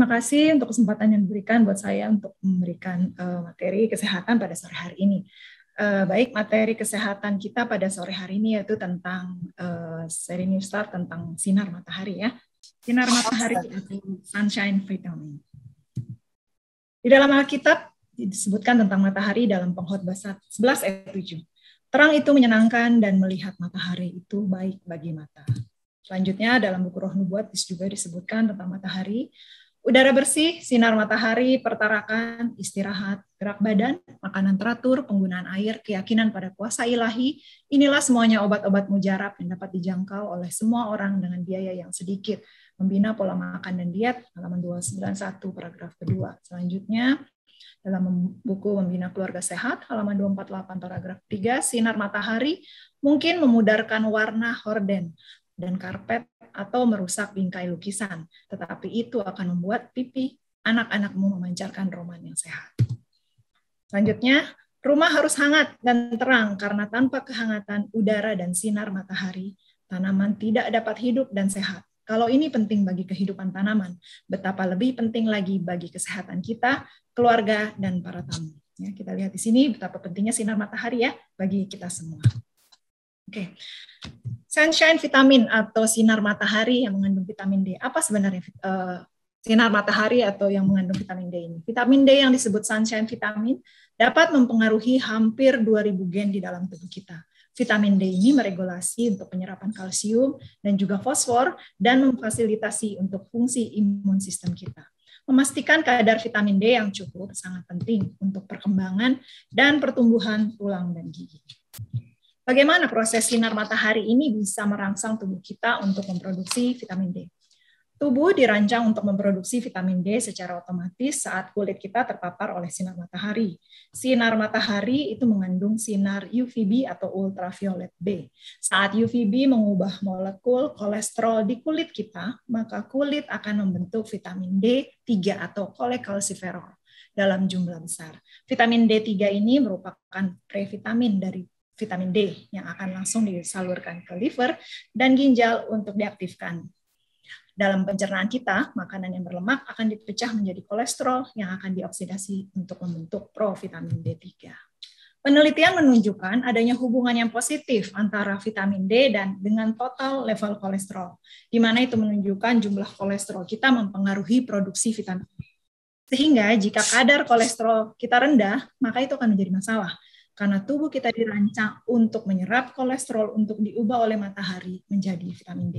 terima kasih untuk kesempatan yang diberikan buat saya untuk memberikan materi kesehatan pada sore hari ini. Baik, materi kesehatan kita pada sore hari ini yaitu tentang seri New Start tentang sinar matahari ya. Sinar matahari atau sunshine vitamin. Di dalam Alkitab disebutkan tentang matahari dalam Pengkhotbah 11 ayat 7. Terang itu menyenangkan dan melihat matahari itu baik bagi mata. Selanjutnya dalam buku Roh Nubuat juga disebutkan tentang matahari, udara bersih, sinar matahari, pertarakan, istirahat, gerak badan, makanan teratur, penggunaan air, keyakinan pada kuasa ilahi, inilah semuanya obat-obat mujarab yang dapat dijangkau oleh semua orang dengan biaya yang sedikit. Membina pola makan dan diet, halaman 291 paragraf kedua. Selanjutnya, dalam buku Membina Keluarga Sehat, halaman 248 paragraf 3, sinar matahari mungkin memudarkan warna horden dan karpet atau merusak bingkai lukisan, tetapi itu akan membuat pipi anak-anakmu memancarkan roman yang sehat. Selanjutnya, rumah harus hangat dan terang karena tanpa kehangatan udara dan sinar matahari, tanaman tidak dapat hidup dan sehat. Kalau ini penting bagi kehidupan tanaman, betapa lebih penting lagi bagi kesehatan kita, keluarga, dan para tamu. Ya, kita lihat di sini betapa pentingnya sinar matahari ya bagi kita semua. Oke. Sunshine vitamin atau sinar matahari yang mengandung vitamin D. Apa sebenarnya sinar matahari atau yang mengandung vitamin D ini? Vitamin D yang disebut sunshine vitamin dapat mempengaruhi hampir 2000 gen di dalam tubuh kita. Vitamin D ini meregulasi untuk penyerapan kalsium dan juga fosfor dan memfasilitasi untuk fungsi imun sistem kita. Memastikan kadar vitamin D yang cukup sangat penting untuk perkembangan dan pertumbuhan tulang dan gigi. Bagaimana proses sinar matahari ini bisa merangsang tubuh kita untuk memproduksi vitamin D? Tubuh dirancang untuk memproduksi vitamin D secara otomatis saat kulit kita terpapar oleh sinar matahari. Sinar matahari itu mengandung sinar UVB atau ultraviolet B. Saat UVB mengubah molekul kolesterol di kulit kita, maka kulit akan membentuk vitamin D3 atau kolekalsiferol dalam jumlah besar. Vitamin D3 ini merupakan previtamin dari vitamin D yang akan langsung disalurkan ke liver dan ginjal untuk diaktifkan. Dalam pencernaan kita, makanan yang berlemak akan dipecah menjadi kolesterol yang akan dioksidasi untuk membentuk provitamin D3. Penelitian menunjukkan adanya hubungan yang positif antara vitamin D dan dengan total level kolesterol, di mana itu menunjukkan jumlah kolesterol kita mempengaruhi produksi vitamin D. Sehingga jika kadar kolesterol kita rendah, maka itu akan menjadi masalah. Karena tubuh kita dirancang untuk menyerap kolesterol untuk diubah oleh matahari menjadi vitamin D.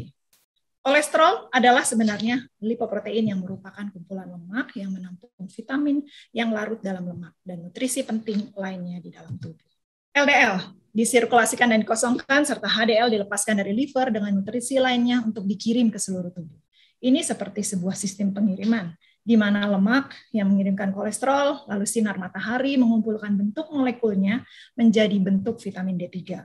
Kolesterol adalah sebenarnya lipoprotein yang merupakan kumpulan lemak yang menampung vitamin yang larut dalam lemak dan nutrisi penting lainnya di dalam tubuh. LDL disirkulasikan dan dikosongkan serta HDL dilepaskan dari liver dengan nutrisi lainnya untuk dikirim ke seluruh tubuh. Ini seperti sebuah sistem pengiriman, di mana lemak yang mengirimkan kolesterol, lalu sinar matahari mengumpulkan bentuk molekulnya menjadi bentuk vitamin D3.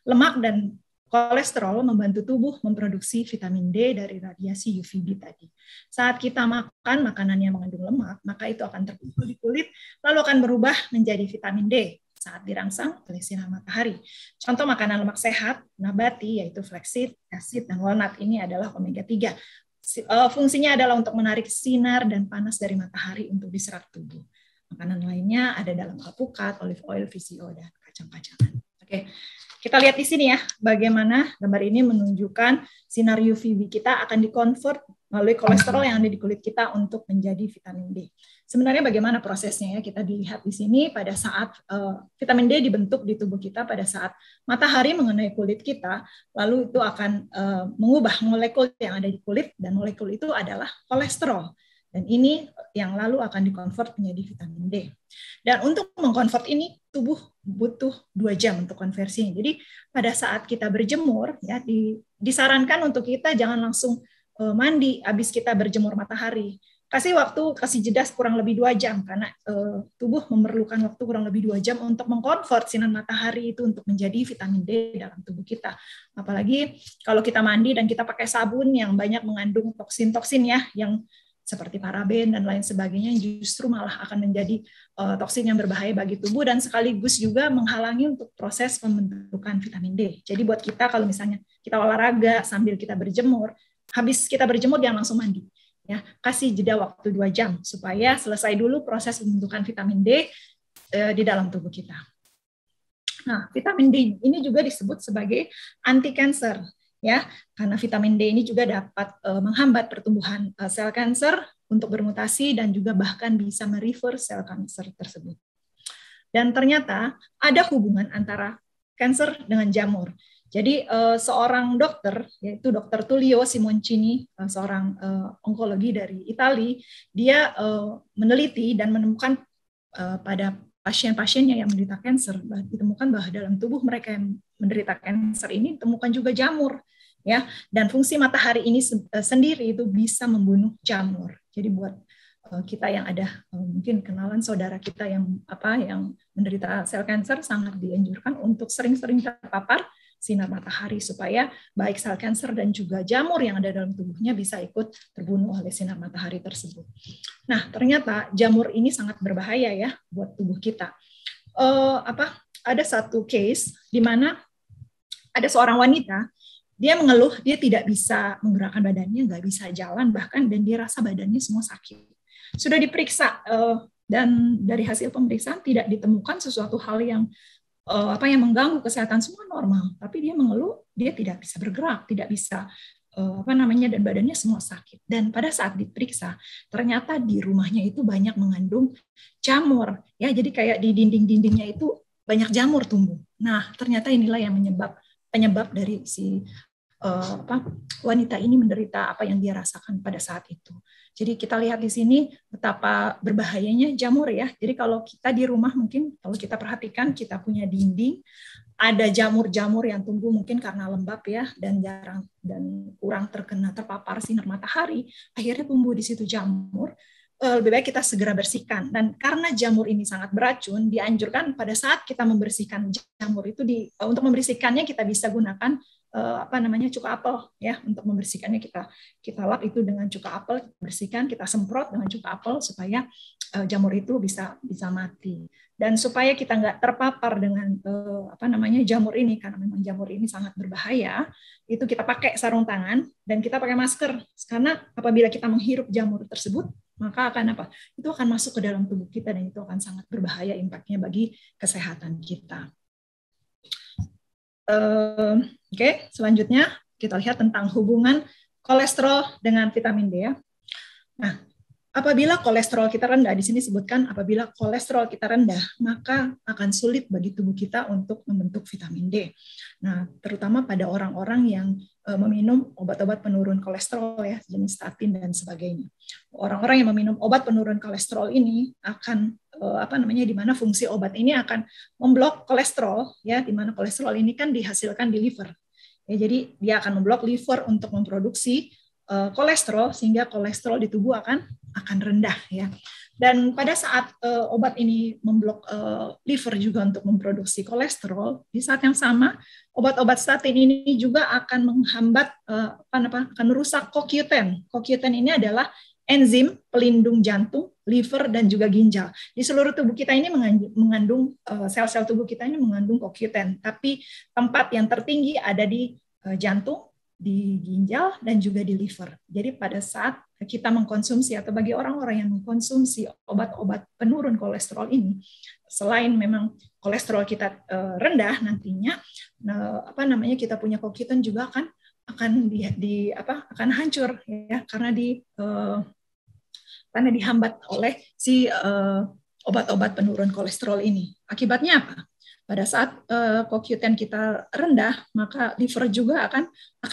Lemak dan kolesterol membantu tubuh memproduksi vitamin D dari radiasi UVB tadi. Saat kita makan makanan yang mengandung lemak, maka itu akan terkumpul di kulit, lalu akan berubah menjadi vitamin D saat dirangsang oleh sinar matahari. Contoh makanan lemak sehat, nabati, yaitu flaxseed, asid, dan walnut. Ini adalah omega 3. Fungsinya adalah untuk menarik sinar dan panas dari matahari untuk diserap tubuh. Makanan lainnya ada dalam alpukat, olive oil, VCO, dan kacang-kacangan. Oke, kita lihat di sini ya, bagaimana gambar ini menunjukkan sinar UVB kita akan dikonvert melalui kolesterol yang ada di kulit kita untuk menjadi vitamin D. Sebenarnya bagaimana prosesnya ya, kita dilihat di sini pada saat vitamin D dibentuk di tubuh kita pada saat matahari mengenai kulit kita, lalu itu akan mengubah molekul yang ada di kulit, dan molekul itu adalah kolesterol. Dan ini yang lalu akan dikonvert menjadi vitamin D. Dan untuk mengkonvert ini, tubuh butuh 2 jam untuk konversinya. Jadi pada saat kita berjemur, ya disarankan untuk kita jangan langsung mandi habis kita berjemur matahari. Kasih jeda kurang lebih 2 jam, karena tubuh memerlukan waktu kurang lebih 2 jam untuk mengkonvert sinar matahari itu untuk menjadi vitamin D dalam tubuh kita. Apalagi kalau kita mandi dan kita pakai sabun yang banyak mengandung toksin-toksin ya, yang seperti paraben dan lain sebagainya, justru malah akan menjadi toksin yang berbahaya bagi tubuh dan sekaligus juga menghalangi untuk proses pembentukan vitamin D. Jadi buat kita kalau misalnya kita olahraga sambil kita berjemur, habis kita berjemur jangan langsung mandi. Ya, kasih jeda waktu 2 jam supaya selesai dulu proses pembentukan vitamin D di dalam tubuh kita. Nah, vitamin D ini juga disebut sebagai anti kanker, ya, karena vitamin D ini juga dapat menghambat pertumbuhan sel kanker untuk bermutasi dan juga bahkan bisa mereverse sel kanker tersebut. Dan ternyata ada hubungan antara kanker dengan jamur. Jadi seorang dokter, yaitu Dr. Tullio Simoncini, seorang onkologi dari Italia, dia meneliti dan menemukan pada pasien-pasiennya yang menderita kanker, ditemukan bahwa dalam tubuh mereka yang menderita kanker ini ditemukan juga jamur, ya. Dan fungsi matahari ini sendiri itu bisa membunuh jamur. Jadi buat kita yang ada mungkin kenalan saudara kita yang menderita sel kanker, sangat dianjurkan untuk sering-sering terpapar sinar matahari supaya baik sel kanker dan juga jamur yang ada dalam tubuhnya bisa ikut terbunuh oleh sinar matahari tersebut. Nah, ternyata jamur ini sangat berbahaya ya buat tubuh kita. Ada satu case di mana ada seorang wanita, dia mengeluh dia tidak bisa menggerakkan badannya, nggak bisa jalan bahkan, dan dia rasa badannya semua sakit. Sudah diperiksa dan dari hasil pemeriksaan tidak ditemukan sesuatu hal yang yang mengganggu kesehatan, semua normal, tapi dia mengeluh dia tidak bisa bergerak, tidak bisa dan badannya semua sakit. Dan pada saat diperiksa ternyata di rumahnya itu banyak mengandung jamur, ya, jadi kayak di dinding-dindingnya itu banyak jamur tumbuh. Nah, ternyata inilah yang penyebab dari si wanita ini menderita apa yang dia rasakan pada saat itu. Jadi kita lihat di sini betapa berbahayanya jamur ya. Jadi kalau kita di rumah mungkin kalau kita perhatikan kita punya dinding, ada jamur-jamur yang tumbuh mungkin karena lembab ya dan jarang dan kurang terpapar sinar matahari, akhirnya tumbuh di situ jamur. Lebih baik kita segera bersihkan. Dan karena jamur ini sangat beracun, dianjurkan pada saat kita membersihkan jamur itu untuk membersihkannya kita bisa gunakan cuka apel ya, untuk membersihkannya kita lap itu dengan cuka apel, bersihkan, kita semprot dengan cuka apel supaya jamur itu bisa mati. Dan supaya kita nggak terpapar dengan jamur ini, karena memang jamur ini sangat berbahaya, itu kita pakai sarung tangan dan kita pakai masker, karena apabila kita menghirup jamur tersebut maka itu akan masuk ke dalam tubuh kita dan itu akan sangat berbahaya impaknya bagi kesehatan kita. Oke, selanjutnya kita lihat tentang hubungan kolesterol dengan vitamin D ya. Nah, apabila kolesterol kita rendah, di sini sebutkan apabila kolesterol kita rendah, maka akan sulit bagi tubuh kita untuk membentuk vitamin D. Nah, terutama pada orang-orang yang meminum obat-obat penurun kolesterol ya, jenis statin dan sebagainya. Orang-orang yang meminum obat penurun kolesterol ini akan di mana fungsi obat ini akan memblok kolesterol ya, di mana kolesterol ini kan dihasilkan di liver. Ya, jadi dia akan memblok liver untuk memproduksi kolesterol sehingga kolesterol di tubuh akan rendah ya. Dan pada saat obat ini memblok liver juga untuk memproduksi kolesterol, di saat yang sama obat-obat statin ini juga akan menghambat akan merusak CoQ10. CoQ10 ini adalah enzim pelindung jantung, liver dan juga ginjal. Di seluruh tubuh kita ini mengandung sel-sel tubuh kita ini mengandung CoQ10, tapi tempat yang tertinggi ada di jantung, di ginjal dan juga di liver. Jadi pada saat kita mengkonsumsi atau bagi orang-orang yang mengkonsumsi obat-obat penurun kolesterol ini, selain memang kolesterol kita rendah nantinya, kita punya CoQ10 juga akan hancur ya, karena dihambat oleh si obat-obat penurun kolesterol ini. Akibatnya apa? Pada saat CoQ10 kita rendah, maka liver juga akan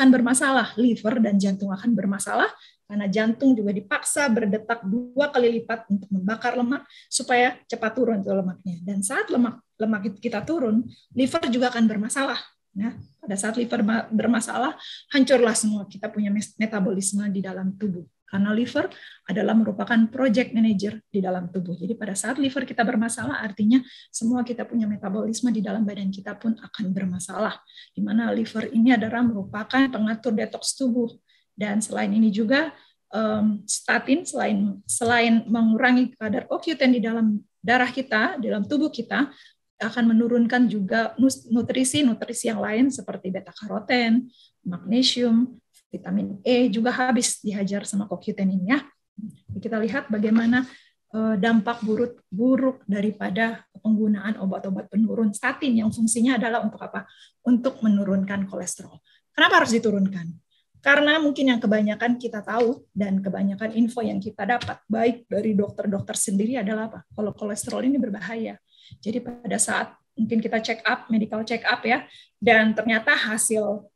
bermasalah. Liver dan jantung akan bermasalah karena jantung juga dipaksa berdetak 2 kali lipat untuk membakar lemak supaya cepat turun itu lemaknya. Dan saat lemak kita turun, liver juga akan bermasalah. Nah, pada saat liver bermasalah, hancurlah semua kita punya metabolisme di dalam tubuh. Karena liver adalah merupakan project manager di dalam tubuh. Jadi pada saat liver kita bermasalah, artinya semua kita punya metabolisme di dalam badan kita pun akan bermasalah. Di mana liver ini adalah merupakan pengatur detoks tubuh. Dan selain ini juga statin selain mengurangi kadar CoQ10 di dalam darah kita, di dalam tubuh kita, akan menurunkan juga nutrisi yang lain seperti beta-karoten, magnesium, vitamin E juga habis dihajar sama CoQ10 ini ya. Kita lihat bagaimana dampak buruk daripada penggunaan obat-obat penurun statin yang fungsinya adalah untuk apa? Untuk menurunkan kolesterol. Kenapa harus diturunkan? Karena mungkin yang kebanyakan kita tahu dan kebanyakan info yang kita dapat baik dari dokter-dokter sendiri adalah apa? Kalau kolesterol ini berbahaya. Jadi pada saat mungkin kita check up, medical check up ya, dan ternyata hasil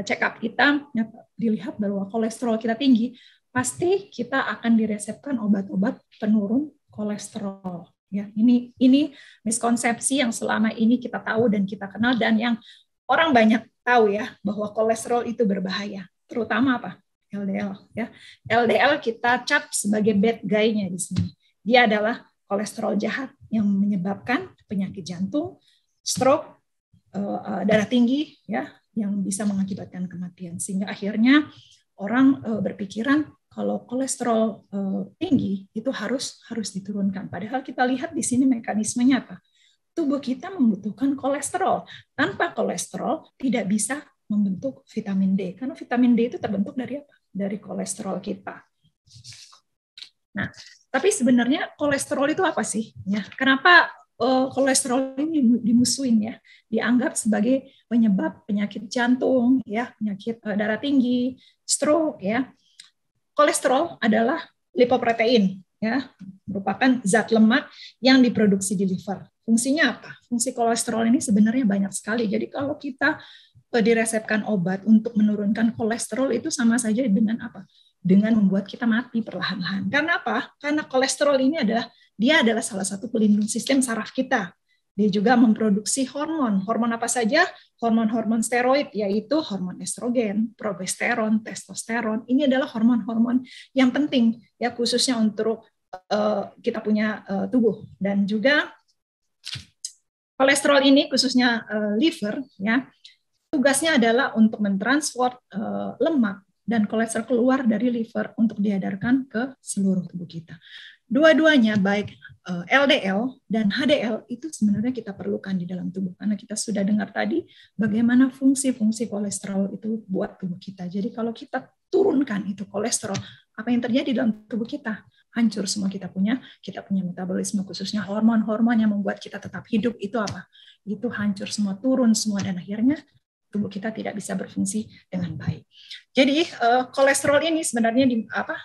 check up kita dilihat bahwa kolesterol kita tinggi, pasti kita akan diresepkan obat-obat penurun kolesterol. Ya, ini miskonsepsi yang selama ini kita tahu dan kita kenal dan yang orang banyak tahu ya bahwa kolesterol itu berbahaya. Terutama apa? LDL ya. LDL kita cap sebagai bad guy-nya di sini. Dia adalah kolesterol jahat yang menyebabkan penyakit jantung, stroke, darah tinggi ya, yang bisa mengakibatkan kematian. Sehingga akhirnya orang berpikiran kalau kolesterol tinggi itu harus diturunkan. Padahal kita lihat di sini mekanismenya apa? Tubuh kita membutuhkan kolesterol. Tanpa kolesterol tidak bisa membentuk vitamin D. Karena vitamin D itu terbentuk dari apa? Dari kolesterol kita. Nah, tapi sebenarnya kolesterol itu apa sih? Ya, kenapa kolesterol ini dimusuhin ya? Dianggap sebagai penyebab penyakit jantung, ya, penyakit darah tinggi, stroke, ya. Kolesterol adalah lipoprotein, ya, merupakan zat lemak yang diproduksi di liver. Fungsinya apa? Fungsi kolesterol ini sebenarnya banyak sekali. Jadi kalau kita diresepkan obat untuk menurunkan kolesterol itu sama saja dengan apa? Dengan membuat kita mati perlahan-lahan. Karena apa? Karena kolesterol ini adalah salah satu pelindung sistem saraf kita. Dia juga memproduksi hormon. Hormon apa saja? Hormon-hormon steroid, yaitu hormon estrogen, progesteron, testosteron. Ini adalah hormon-hormon yang penting, ya, khususnya untuk kita punya tubuh. Dan juga kolesterol ini, khususnya liver, ya, tugasnya adalah untuk mentransfer lemak dan kolesterol keluar dari liver untuk diedarkan ke seluruh tubuh kita. Dua-duanya, baik LDL dan HDL, itu sebenarnya kita perlukan di dalam tubuh. Karena kita sudah dengar tadi bagaimana fungsi-fungsi kolesterol itu buat tubuh kita. Jadi kalau kita turunkan itu kolesterol, apa yang terjadi dalam tubuh kita? Hancur semua kita punya metabolisme, khususnya hormon-hormon yang membuat kita tetap hidup, itu apa? Itu hancur semua, turun semua, dan akhirnya tubuh kita tidak bisa berfungsi dengan baik. Jadi kolesterol ini sebenarnya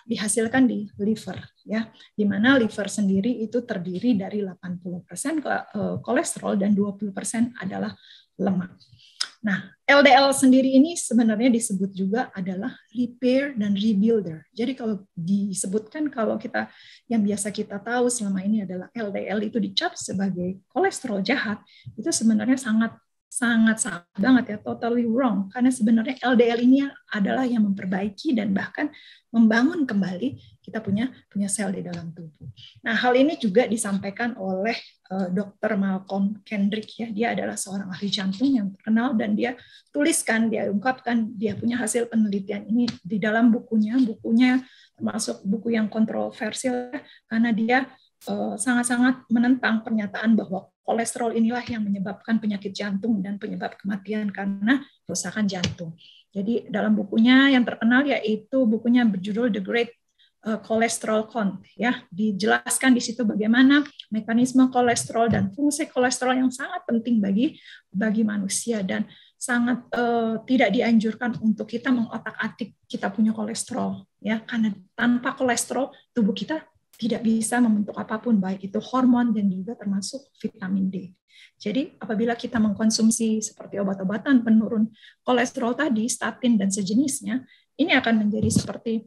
dihasilkan di liver, ya, di mana liver sendiri itu terdiri dari 80% kolesterol dan 20% adalah lemak. Nah, LDL sendiri ini sebenarnya disebut juga adalah repair dan rebuilder. Jadi kalau disebutkan, kalau kita yang biasa kita tahu selama ini adalah LDL itu dicap sebagai kolesterol jahat, itu sebenarnya sangat salah banget ya, totally wrong. Karena sebenarnya LDL ini adalah yang memperbaiki dan bahkan membangun kembali kita punya sel di dalam tubuh. Nah, hal ini juga disampaikan oleh Dr. Malcolm Kendrick, ya. Dia adalah seorang ahli jantung yang terkenal dan dia tuliskan, dia ungkapkan, dia punya hasil penelitian ini di dalam bukunya termasuk buku yang kontroversial karena dia sangat-sangat menentang pernyataan bahwa kolesterol inilah yang menyebabkan penyakit jantung dan penyebab kematian karena kerusakan jantung. Jadi dalam bukunya yang terkenal, yaitu bukunya berjudul The Great Cholesterol Count, ya, dijelaskan di situ bagaimana mekanisme kolesterol dan fungsi kolesterol yang sangat penting bagi manusia dan sangat tidak dianjurkan untuk kita mengotak-atik kita punya kolesterol, ya, karena tanpa kolesterol tubuh kita tidak bisa membentuk apapun, baik itu hormon dan juga termasuk vitamin D. Jadi apabila kita mengkonsumsi seperti obat-obatan penurun kolesterol tadi, statin dan sejenisnya, ini akan menjadi seperti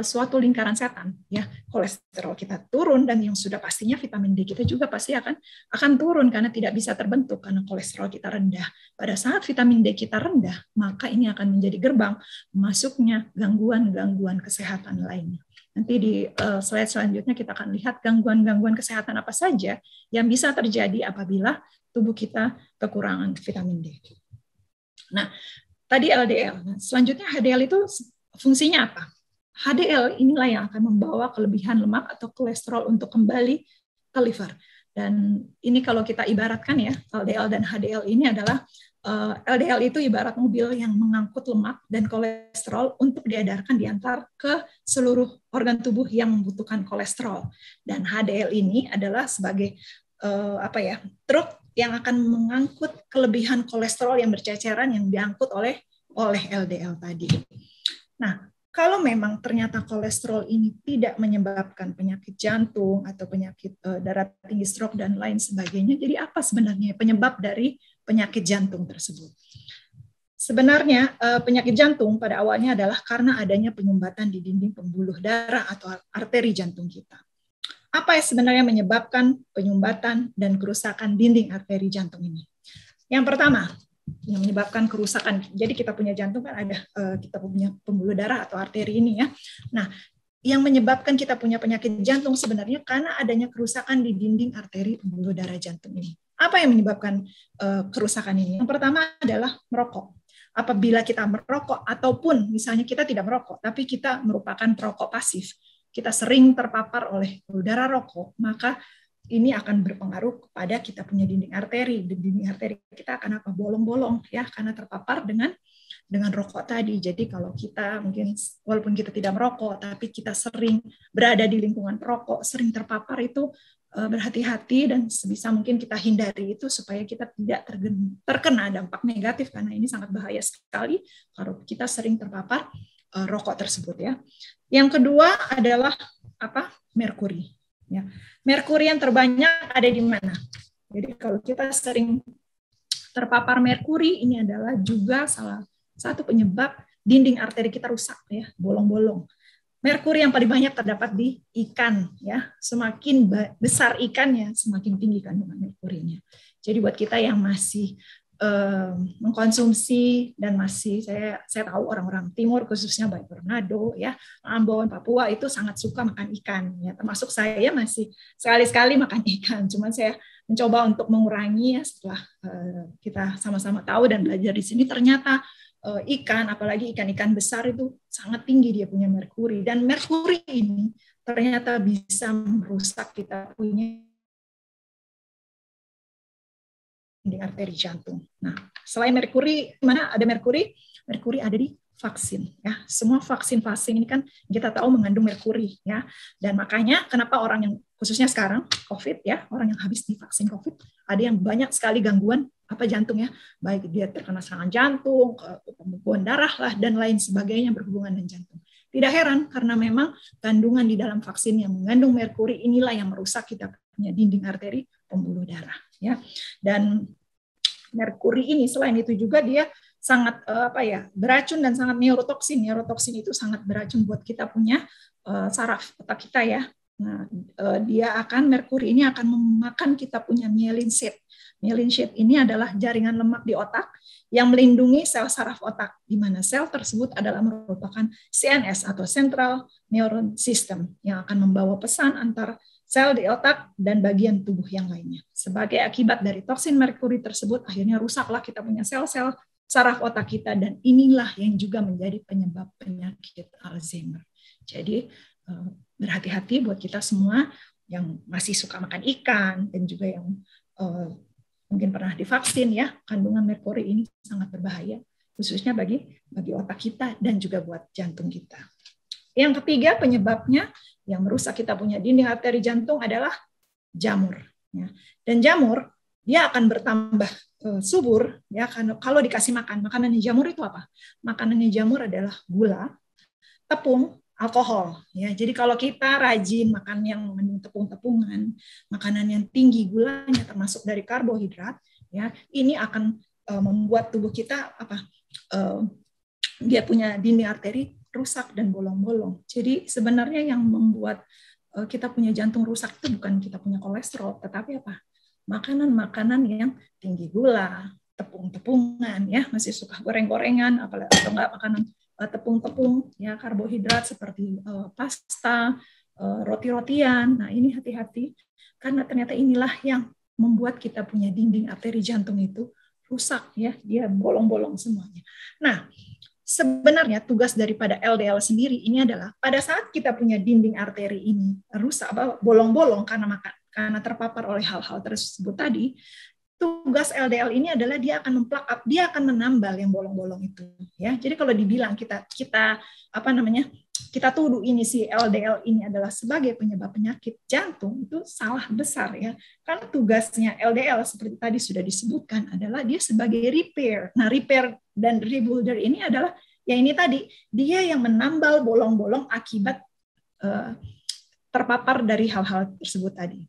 suatu lingkaran setan, ya. Kolesterol kita turun dan yang sudah pastinya vitamin D kita juga pasti akan turun karena tidak bisa terbentuk karena kolesterol kita rendah. Pada saat vitamin D kita rendah, maka ini akan menjadi gerbang masuknya gangguan-gangguan kesehatan lainnya. Nanti di slide selanjutnya kita akan lihat gangguan-gangguan kesehatan apa saja yang bisa terjadi apabila tubuh kita kekurangan vitamin D. Nah, tadi LDL. Nah, selanjutnya HDL itu fungsinya apa? HDL inilah yang akan membawa kelebihan lemak atau kolesterol untuk kembali ke liver. Dan ini kalau kita ibaratkan, ya, LDL dan HDL ini adalah LDL itu ibarat mobil yang mengangkut lemak dan kolesterol untuk diedarkan diantar ke seluruh organ tubuh yang membutuhkan kolesterol. Dan HDL ini adalah sebagai truk yang akan mengangkut kelebihan kolesterol yang berceceran yang diangkut oleh LDL tadi. Nah, kalau memang ternyata kolesterol ini tidak menyebabkan penyakit jantung atau penyakit darah tinggi, stroke dan lain sebagainya, jadi apa sebenarnya penyebab dari penyakit jantung tersebut? Sebenarnya penyakit jantung pada awalnya adalah karena adanya penyumbatan di dinding pembuluh darah atau arteri jantung kita. Apa yang sebenarnya menyebabkan penyumbatan dan kerusakan dinding arteri jantung ini? Yang pertama, yang menyebabkan kerusakan. Jadi kita punya jantung kan ada kita punya pembuluh darah atau arteri ini ya. Nah, yang menyebabkan kita punya penyakit jantung sebenarnya karena adanya kerusakan di dinding arteri pembuluh darah jantung ini. Apa yang menyebabkan kerusakan ini? Yang pertama adalah merokok. Apabila kita merokok ataupun misalnya kita tidak merokok, tapi kita merupakan perokok pasif, kita sering terpapar oleh udara rokok, maka ini akan berpengaruh kepada kita punya dinding arteri. Dinding arteri kita akan bolong-bolong ya karena terpapar dengan rokok tadi. Jadi kalau kita mungkin walaupun kita tidak merokok, tapi kita sering berada di lingkungan perokok, sering terpapar itu berhati-hati dan sebisa mungkin kita hindari itu supaya kita tidak terkena dampak negatif karena ini sangat bahaya sekali kalau kita sering terpapar rokok tersebut ya. Yang kedua adalah merkuri. Ya. Merkuri yang terbanyak ada di mana? Jadi kalau kita sering terpapar merkuri, ini adalah juga salah satu penyebab dinding arteri kita rusak ya, bolong-bolong. Merkuri yang paling banyak terdapat di ikan ya. Semakin besar ikannya, semakin tinggi kandungan merkurinya. Jadi buat kita yang masih mengkonsumsi dan masih saya tahu orang-orang timur khususnya baik Manado ya, Ambon, Papua itu sangat suka makan ikan ya, termasuk saya masih sekali-sekali makan ikan, cuman saya mencoba untuk mengurangi ya setelah kita sama-sama tahu dan belajar di sini ternyata ikan apalagi ikan-ikan besar itu sangat tinggi dia punya merkuri dan merkuri ini ternyata bisa merusak kita punya dinding arteri jantung. Nah, selain merkuri, mana ada merkuri? Merkuri ada di vaksin. Ya, semua vaksin ini kan kita tahu mengandung merkuri. Ya, dan makanya kenapa orang yang khususnya sekarang COVID ya, orang yang habis divaksin COVID, ada yang banyak sekali gangguan jantung ya, baik dia terkena serangan jantung, pembekuan darah lah dan lain sebagainya berhubungan dengan jantung. Tidak heran karena memang kandungan di dalam vaksin yang mengandung merkuri inilah yang merusak kita punya dinding arteri pembuluh darah ya. Dan merkuri ini selain itu juga dia sangat beracun dan sangat neurotoksin. Neurotoksin itu sangat beracun buat kita punya saraf otak kita ya. Nah, merkuri ini akan memakan kita punya myelin sheath. Myelin sheath ini adalah jaringan lemak di otak yang melindungi sel saraf otak, di mana sel tersebut adalah merupakan CNS atau Central Neuron System yang akan membawa pesan antar sel di otak dan bagian tubuh yang lainnya. Sebagai akibat dari toksin merkuri tersebut, akhirnya rusaklah kita punya sel-sel saraf otak kita dan inilah yang juga menjadi penyebab penyakit Alzheimer. Jadi berhati-hati buat kita semua yang masih suka makan ikan dan juga yang mungkin pernah divaksin ya, kandungan merkuri ini sangat berbahaya khususnya bagi otak kita dan juga buat jantung kita. Yang ketiga penyebabnya yang merusak kita punya dinding arteri jantung adalah jamur. Ya. Dan jamur dia akan bertambah subur ya kalau dikasih makan. Makanannya jamur itu apa? Makanannya jamur adalah gula, tepung, alkohol. Ya. Jadi kalau kita rajin makan yang tepung-tepungan, makanan yang tinggi gulanya termasuk dari karbohidrat, ya ini akan membuat tubuh kita dia punya dinding arteri rusak dan bolong-bolong. Jadi sebenarnya yang membuat kita punya jantung rusak itu bukan kita punya kolesterol, tetapi makanan-makanan yang tinggi gula, tepung-tepungan, ya masih suka goreng-gorengan, apalagi atau enggak makanan tepung-tepung, ya karbohidrat seperti pasta, roti-rotian. Nah ini hati-hati karena ternyata inilah yang membuat kita punya dinding arteri jantung itu rusak, ya dia bolong-bolong semuanya. Nah sebenarnya tugas daripada LDL sendiri ini adalah pada saat kita punya dinding arteri ini rusak, bolong-bolong karena terpapar oleh hal-hal tersebut tadi, tugas LDL ini adalah dia akan memplug up, dia akan menambal yang bolong-bolong itu, ya. Jadi kalau dibilang kita tuduh ini si LDL ini adalah sebagai penyebab penyakit jantung, itu salah besar, ya. Karena tugasnya LDL seperti tadi sudah disebutkan adalah dia sebagai repair. Nah, repair dan rebuilder ini adalah ya ini tadi, dia yang menambal bolong-bolong akibat terpapar dari hal-hal tersebut tadi.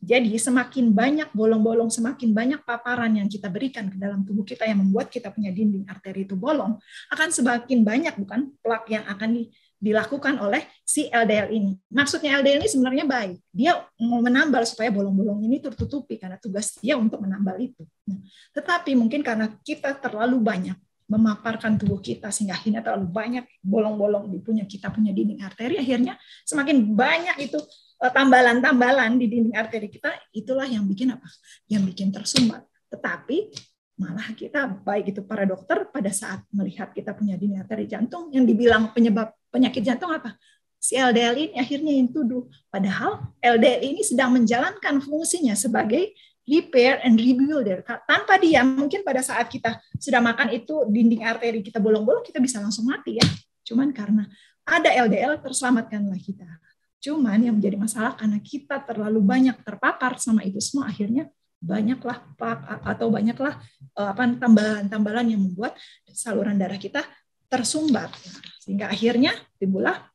Jadi semakin banyak bolong-bolong, semakin banyak paparan yang kita berikan ke dalam tubuh kita yang membuat kita punya dinding arteri itu bolong, akan semakin banyak bukan plak yang akan dilakukan oleh si LDL ini. Maksudnya LDL ini sebenarnya baik. Dia mau menambal supaya bolong-bolong ini tertutupi karena tugas dia untuk menambal itu. Nah, tetapi mungkin karena kita terlalu banyak memaparkan tubuh kita sehingga akhirnya terlalu banyak bolong-bolong di kita punya dinding arteri, akhirnya semakin banyak itu tambalan-tambalan di dinding arteri kita, itulah yang bikin apa? Yang bikin tersumbat. Tetapi malah kita, baik itu para dokter, pada saat melihat kita punya dinding arteri jantung, yang dibilang penyebab penyakit jantung apa? Si LDL ini akhirnya yang tuduh. Padahal LDL ini sedang menjalankan fungsinya sebagai repair and rebuilder. Tanpa dia, mungkin pada saat kita sudah makan itu, dinding arteri kita bolong-bolong, kita bisa langsung mati, ya. Cuman karena ada LDL, terselamatkanlah kita. Cuman yang menjadi masalah karena kita terlalu banyak terpapar sama itu semua, akhirnya banyaklah tambalan-tambalan yang membuat saluran darah kita tersumbat, sehingga akhirnya timbullah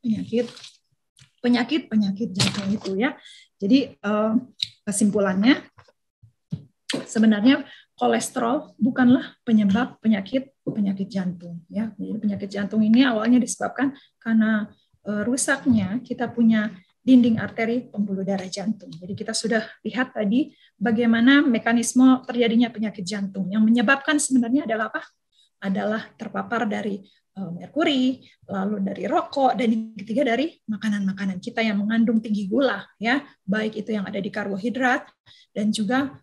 penyakit jantung itu, ya. Jadi kesimpulannya sebenarnya kolesterol bukanlah penyebab penyakit jantung, ya. Jadi penyakit jantung ini awalnya disebabkan karena rusaknya kita punya dinding arteri pembuluh darah jantung. Jadi kita sudah lihat tadi bagaimana mekanisme terjadinya penyakit jantung. Yang menyebabkan sebenarnya adalah apa? Adalah terpapar dari merkuri, lalu dari rokok, dan yang ketiga dari makanan-makanan kita yang mengandung tinggi gula, ya, baik itu yang ada di karbohidrat dan juga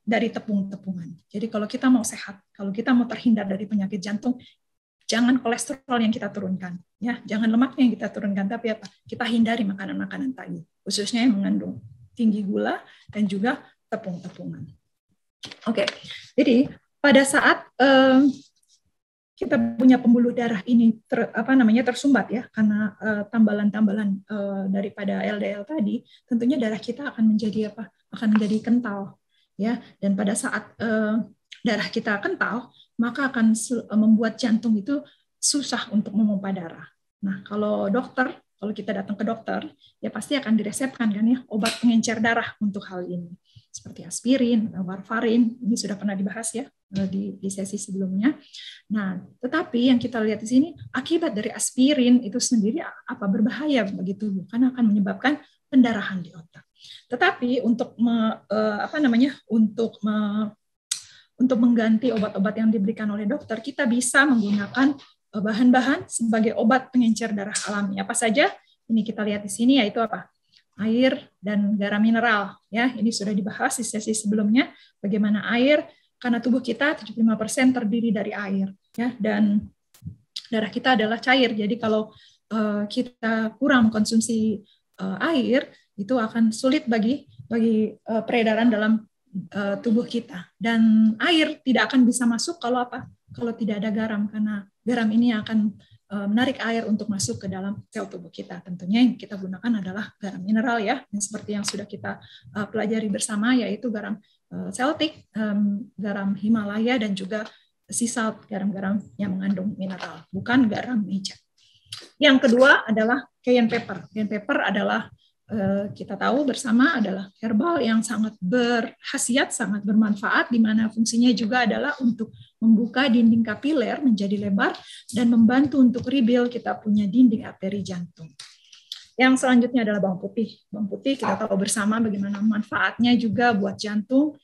dari tepung-tepungan. Jadi kalau kita mau sehat, kalau kita mau terhindar dari penyakit jantung, jangan kolesterol yang kita turunkan, ya, jangan lemaknya yang kita turunkan, tapi apa? Kita hindari makanan-makanan tadi, khususnya yang mengandung tinggi gula dan juga tepung-tepungan. Oke, jadi pada saat kita punya pembuluh darah ini tersumbat, ya, karena tambalan-tambalan daripada LDL tadi, tentunya darah kita akan menjadi apa? Akan menjadi kental, ya, dan pada saat darah kita kental, maka akan membuat jantung itu susah untuk memompa darah. Nah, kalau kita datang ke dokter, ya pasti akan diresepkan kan, ya, obat pengencer darah untuk hal ini, seperti aspirin, warfarin. Ini sudah pernah dibahas, ya, di sesi sebelumnya. Nah, tetapi yang kita lihat di sini, akibat dari aspirin itu sendiri apa berbahaya bagi tubuh, karena akan menyebabkan pendarahan di otak. Tetapi untuk untuk mengganti obat-obat yang diberikan oleh dokter, kita bisa menggunakan bahan-bahan sebagai obat pengencer darah alami. Apa saja? Ini kita lihat di sini, yaitu apa? Air dan garam mineral. Ya, ini sudah dibahas di sesi sebelumnya. Bagaimana air? Karena tubuh kita 75% terdiri dari air. Ya, dan darah kita adalah cair. Jadi kalau kita kurang konsumsi air, itu akan sulit bagi peredaran dalam tubuh kita, dan air tidak akan bisa masuk kalau apa? Kalau tidak ada garam, karena garam ini akan menarik air untuk masuk ke dalam sel tubuh kita. Tentunya yang kita gunakan adalah garam mineral, ya, yang seperti yang sudah kita pelajari bersama, yaitu garam Celtic, garam Himalaya, dan juga sea salt, garam-garam yang mengandung mineral, bukan garam meja. Yang kedua adalah cayenne pepper. Cayenne pepper adalah kita tahu bersama adalah herbal yang sangat berkhasiat, sangat bermanfaat, di mana fungsinya juga adalah untuk membuka dinding kapiler menjadi lebar dan membantu untuk rebuild kita punya dinding arteri jantung. Yang selanjutnya adalah bawang putih. Bawang putih kita tahu bersama bagaimana manfaatnya juga buat jantung,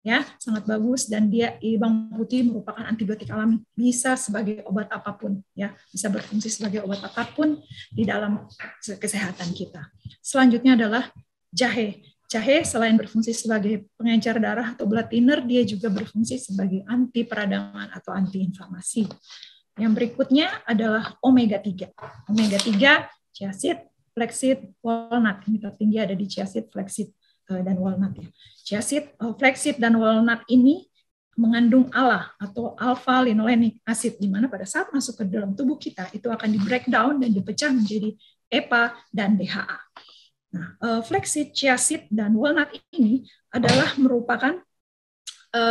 ya, sangat bagus, dan bawang putih merupakan antibiotik alami, bisa sebagai obat apapun, ya, bisa berfungsi sebagai obat apapun di dalam kesehatan kita. Selanjutnya adalah jahe. Jahe selain berfungsi sebagai pengencer darah atau blood thinner, dia juga berfungsi sebagai anti peradangan atau anti inflamasi. Yang berikutnya adalah omega 3. Omega 3, chia seed, flaxseed, walnut. Ini tertinggi ada di chia seed, flaxseed. dan walnut ya. Chia seed, flaxseed dan walnut ini mengandung ALA atau alpha linolenic acid, di mana pada saat masuk ke dalam tubuh kita itu akan di breakdown dan dipecah menjadi EPA dan DHA. Nah, flaxseed, chia seed dan walnut ini adalah merupakan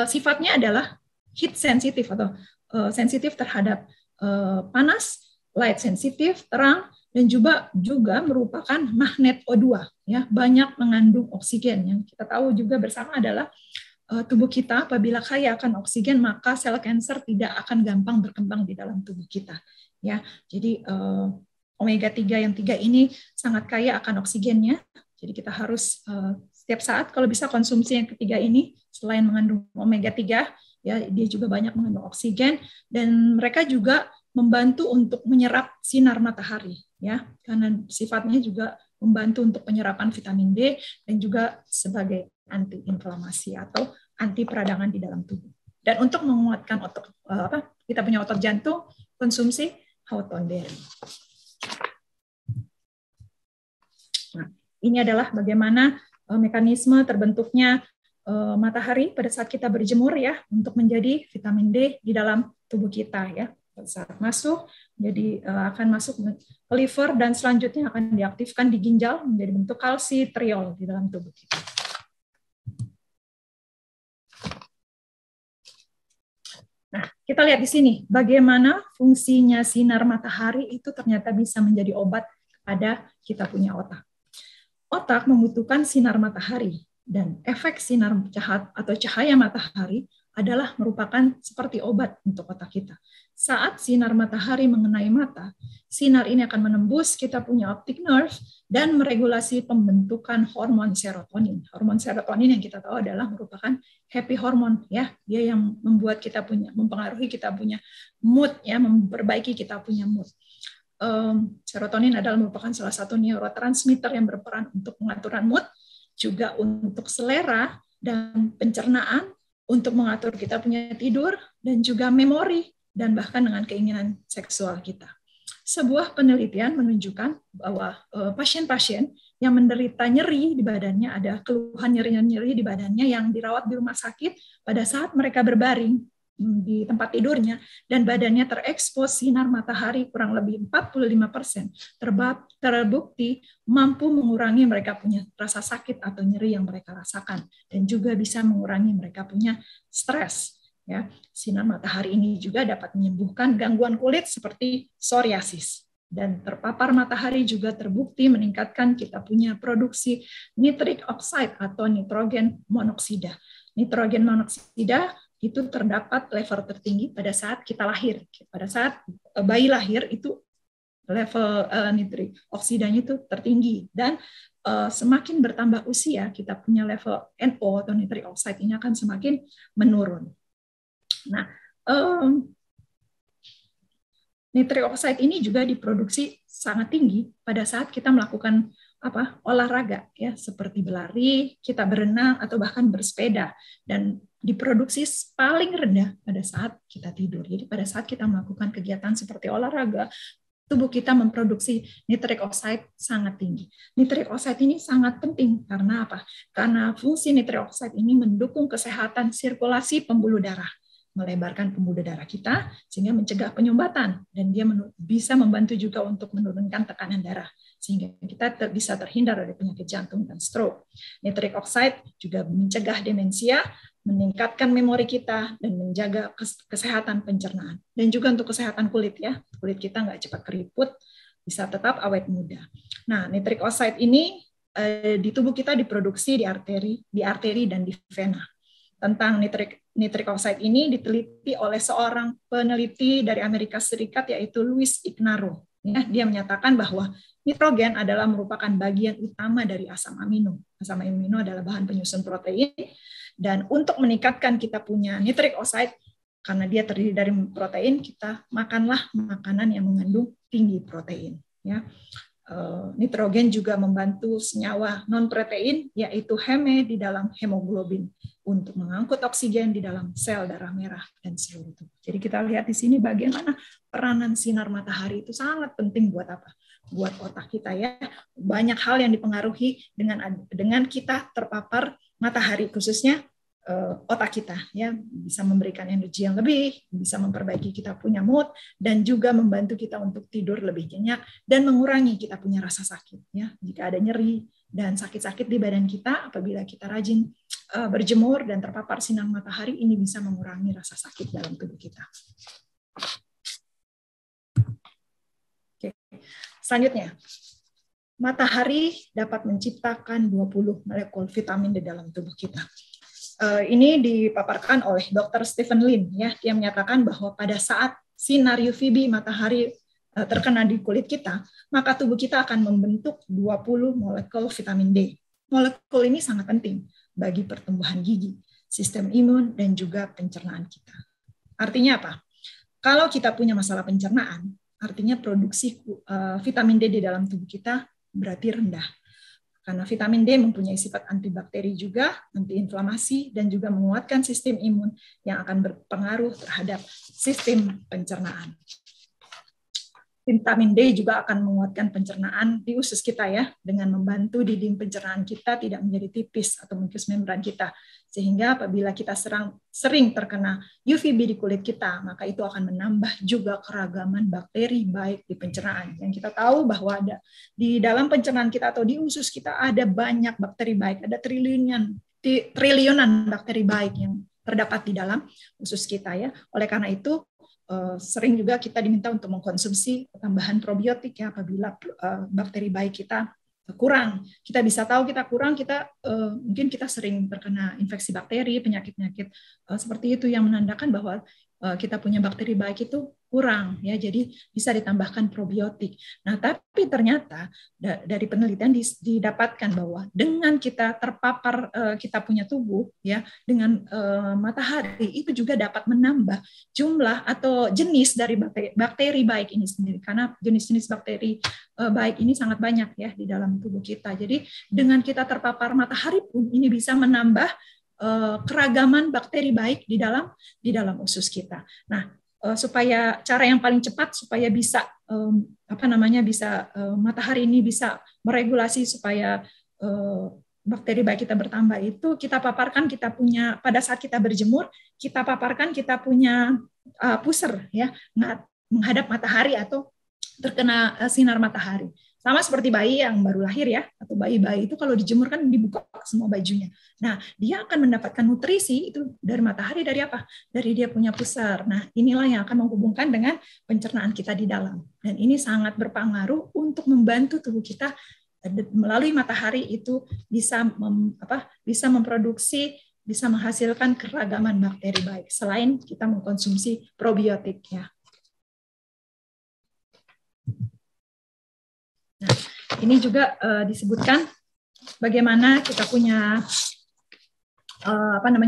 sifatnya adalah heat sensitive atau sensitif terhadap panas, light sensitive, terang, dan juga merupakan magnet O2 ya, banyak mengandung oksigen. Yang kita tahu juga bersama adalah tubuh kita apabila kaya akan oksigen, maka sel kanker tidak akan gampang berkembang di dalam tubuh kita ya. Jadi omega 3 yang 3 ini sangat kaya akan oksigennya. Jadi kita harus setiap saat kalau bisa konsumsi yang ketiga ini, selain mengandung omega 3 ya, dia juga banyak mengandung oksigen, dan mereka juga membantu untuk menyerap sinar matahari ya, karena sifatnya juga membantu untuk penyerapan vitamin D dan juga sebagai anti inflamasi atau anti peradangan di dalam tubuh. Dan untuk menguatkan otot kita punya otot jantung, konsumsi hawthorn berry. Nah, ini adalah bagaimana mekanisme terbentuknya matahari pada saat kita berjemur ya, untuk menjadi vitamin D di dalam tubuh kita ya. Pada saat masuk, jadi akan masuk ke liver dan selanjutnya akan diaktifkan di ginjal menjadi bentuk kalsitriol di dalam tubuh kita. Nah, kita lihat di sini bagaimana fungsinya sinar matahari itu ternyata bisa menjadi obat kepada kita punya otak. Otak membutuhkan sinar matahari, dan efek sinar cahaya matahari adalah merupakan seperti obat untuk otak kita. Saat sinar matahari mengenai mata, sinar ini akan menembus kita punya optic nerve dan meregulasi pembentukan hormon serotonin. Hormon serotonin yang kita tahu adalah merupakan happy hormone ya, dia yang membuat kita punya, mempengaruhi kita punya mood ya, memperbaiki kita punya mood. Serotonin adalah merupakan salah satu neurotransmitter yang berperan untuk pengaturan mood, juga untuk selera dan pencernaan, untuk mengatur kita punya tidur, dan juga memori, dan bahkan dengan keinginan seksual kita. Sebuah penelitian menunjukkan bahwa pasien-pasien yang menderita nyeri di badannya, ada keluhan nyeri di badannya yang dirawat di rumah sakit, pada saat mereka berbaring di tempat tidurnya dan badannya terekspos sinar matahari kurang lebih 45%, terbukti mampu mengurangi mereka punya rasa sakit atau nyeri yang mereka rasakan, dan juga bisa mengurangi mereka punya stres ya. Sinar matahari ini juga dapat menyembuhkan gangguan kulit seperti psoriasis, dan terpapar matahari juga terbukti meningkatkan kita punya produksi nitric oxide atau nitrogen monoksida. Nitrogen monoksida itu terdapat level tertinggi pada saat kita lahir. Pada saat bayi lahir itu level nitrik oksidanya itu tertinggi, dan semakin bertambah usia kita punya level NO atau nitric oxide ini akan semakin menurun. Nah, nitric oxide ini juga diproduksi sangat tinggi pada saat kita melakukan olahraga ya, seperti berlari, kita berenang atau bahkan bersepeda, dan diproduksi paling rendah pada saat kita tidur. Jadi pada saat kita melakukan kegiatan seperti olahraga, tubuh kita memproduksi nitric oxide sangat tinggi. Nitric oxide ini sangat penting karena apa? Karena fungsi nitric oxide ini mendukung kesehatan sirkulasi pembuluh darah, melebarkan pembuluh darah kita sehingga mencegah penyumbatan, dan dia bisa membantu juga untuk menurunkan tekanan darah sehingga kita bisa terhindar dari penyakit jantung dan stroke. Nitric oxide juga mencegah demensia, meningkatkan memori kita, dan menjaga kesehatan pencernaan, dan juga untuk kesehatan kulit ya, kulit kita nggak cepat keriput, bisa tetap awet muda. Nah, nitric oxide ini di tubuh kita diproduksi di arteri dan di vena. Tentang nitric oxide ini diteliti oleh seorang peneliti dari Amerika Serikat yaitu Louis Ignarro. Ya, dia menyatakan bahwa nitrogen adalah merupakan bagian utama dari asam amino. Asam amino adalah bahan penyusun protein, dan untuk meningkatkan kita punya nitric oxide, karena dia terdiri dari protein, kita makanlah makanan yang mengandung tinggi protein. Ya. Nitrogen juga membantu senyawa non-protein, yaitu heme di dalam hemoglobin, untuk mengangkut oksigen di dalam sel darah merah dan seluruh tubuh. Jadi kita lihat di sini bagaimana peranan sinar matahari itu sangat penting buat apa? buat otak kita ya. Banyak hal yang dipengaruhi dengan kita terpapar matahari, khususnya otak kita ya, bisa memberikan energi yang lebih, bisa memperbaiki kita punya mood, dan juga membantu kita untuk tidur lebih nyenyak dan mengurangi kita punya rasa sakit ya. Jika ada nyeri dan sakit-sakit di badan kita, apabila kita rajin berjemur dan terpapar sinar matahari, ini bisa mengurangi rasa sakit dalam tubuh kita. Oke. Selanjutnya, matahari dapat menciptakan 20 molekul vitamin di dalam tubuh kita. Ini dipaparkan oleh Dr. Stephen Lin ya. Dia menyatakan bahwa pada saat sinar UVB matahari terkena di kulit kita, maka tubuh kita akan membentuk 20 molekul vitamin D. Molekul ini sangat penting bagi pertumbuhan gigi, sistem imun, dan juga pencernaan kita. Artinya apa? Kalau kita punya masalah pencernaan, artinya produksi vitamin D di dalam tubuh kita berarti rendah. Karena vitamin D mempunyai sifat antibakteri juga, antiinflamasi, dan juga menguatkan sistem imun yang akan berpengaruh terhadap sistem pencernaan. Vitamin D juga akan menguatkan pencernaan di usus kita ya, dengan membantu dinding pencernaan kita tidak menjadi tipis atau mucus membran kita. Sehingga apabila kita sering terkena UVB di kulit kita, maka itu akan menambah juga keragaman bakteri baik di pencernaan. Yang kita tahu bahwa ada di dalam pencernaan kita atau di usus kita ada banyak bakteri baik, ada triliunan bakteri baik yang terdapat di dalam usus kita ya. Oleh karena itu sering juga kita diminta untuk mengkonsumsi tambahan probiotik ya, apabila bakteri baik kita kurang. Kita bisa tahu kita kurang, mungkin kita sering terkena infeksi bakteri, penyakit-penyakit seperti itu yang menandakan bahwa kita punya bakteri baik itu kurang ya, jadi bisa ditambahkan probiotik. Nah, tapi ternyata dari penelitian didapatkan bahwa dengan kita terpapar kita punya tubuh ya dengan matahari, itu juga dapat menambah jumlah atau jenis dari bakteri baik ini sendiri, karena jenis-jenis bakteri baik ini sangat banyak ya di dalam tubuh kita. Jadi dengan kita terpapar matahari pun ini bisa menambah keragaman bakteri baik di dalam usus kita. Nah, supaya cara yang paling cepat supaya bisa matahari ini bisa meregulasi supaya bakteri baik kita bertambah, itu kita paparkan kita punya pada saat kita berjemur, kita paparkan kita punya pusar ya menghadap matahari atau terkena sinar matahari. Sama seperti bayi yang baru lahir ya, atau bayi-bayi itu kalau dijemur kan dibuka semua bajunya. Nah, dia akan mendapatkan nutrisi itu dari matahari, dari apa? Dari dia punya pusar. Nah, inilah yang akan menghubungkan dengan pencernaan kita di dalam. Dan ini sangat berpengaruh untuk membantu tubuh kita melalui matahari itu bisa memproduksi, bisa menghasilkan keragaman bakteri baik selain kita mengkonsumsi probiotik ya. Nah, ini juga disebutkan bagaimana kita punya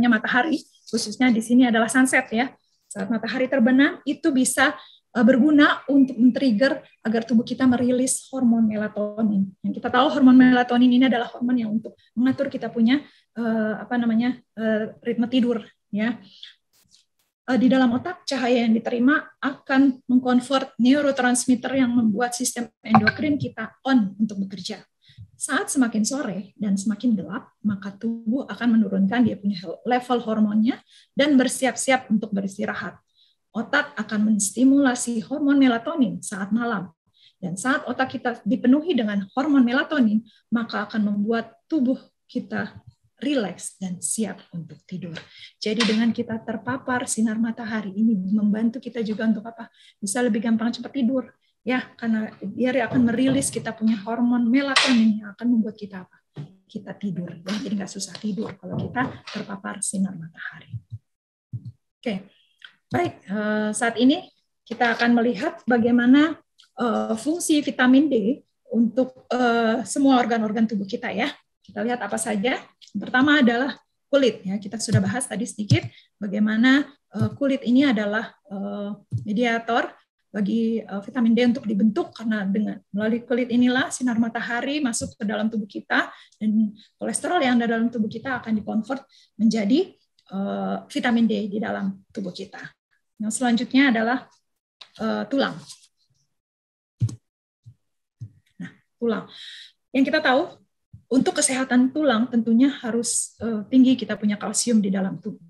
matahari, khususnya di sini adalah sunset ya. Saat matahari terbenam itu bisa berguna untuk men-trigger agar tubuh kita merilis hormon melatonin. Yang kita tahu hormon melatonin ini adalah hormon yang untuk mengatur kita punya ritme tidur ya. Di dalam otak, cahaya yang diterima akan mengkonvert neurotransmitter yang membuat sistem endokrin kita on untuk bekerja. Saat semakin sore dan semakin gelap, maka tubuh akan menurunkan dia punya level hormonnya dan bersiap-siap untuk beristirahat. Otak akan menstimulasi hormon melatonin saat malam. Dan saat otak kita dipenuhi dengan hormon melatonin, maka akan membuat tubuh kita rileks dan siap untuk tidur. Jadi dengan kita terpapar sinar matahari ini membantu kita juga untuk apa? Bisa lebih gampang cepat tidur. Ya, karena dia akan merilis kita punya hormon melatonin yang akan membuat kita apa? Kita tidur. Ya, jadi nggak susah tidur kalau kita terpapar sinar matahari. Oke, baik. Saat ini kita akan melihat bagaimana fungsi vitamin D untuk semua organ-organ tubuh kita ya. Kita lihat apa saja. Pertama adalah kulit ya. Kita sudah bahas tadi sedikit bagaimana kulit ini adalah mediator bagi vitamin D untuk dibentuk, karena melalui kulit inilah sinar matahari masuk ke dalam tubuh kita dan kolesterol yang ada dalam tubuh kita akan dikonvert menjadi vitamin D di dalam tubuh kita. Yang selanjutnya adalah tulang. tulang. Yang kita tahu, untuk kesehatan tulang tentunya harus tinggi kita punya kalsium di dalam tubuh.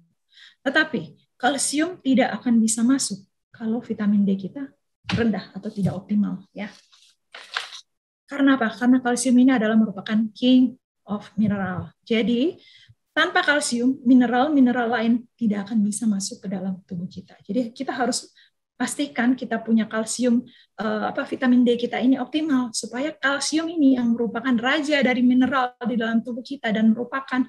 Tetapi kalsium tidak akan bisa masuk kalau vitamin D kita rendah atau tidak optimal, ya. Karena apa? Karena kalsium ini adalah merupakan king of mineral. Jadi tanpa kalsium, mineral-mineral lain tidak akan bisa masuk ke dalam tubuh kita. Jadi kita harus pastikan kita punya kalsium, vitamin D kita ini optimal, supaya kalsium ini yang merupakan raja dari mineral di dalam tubuh kita dan merupakan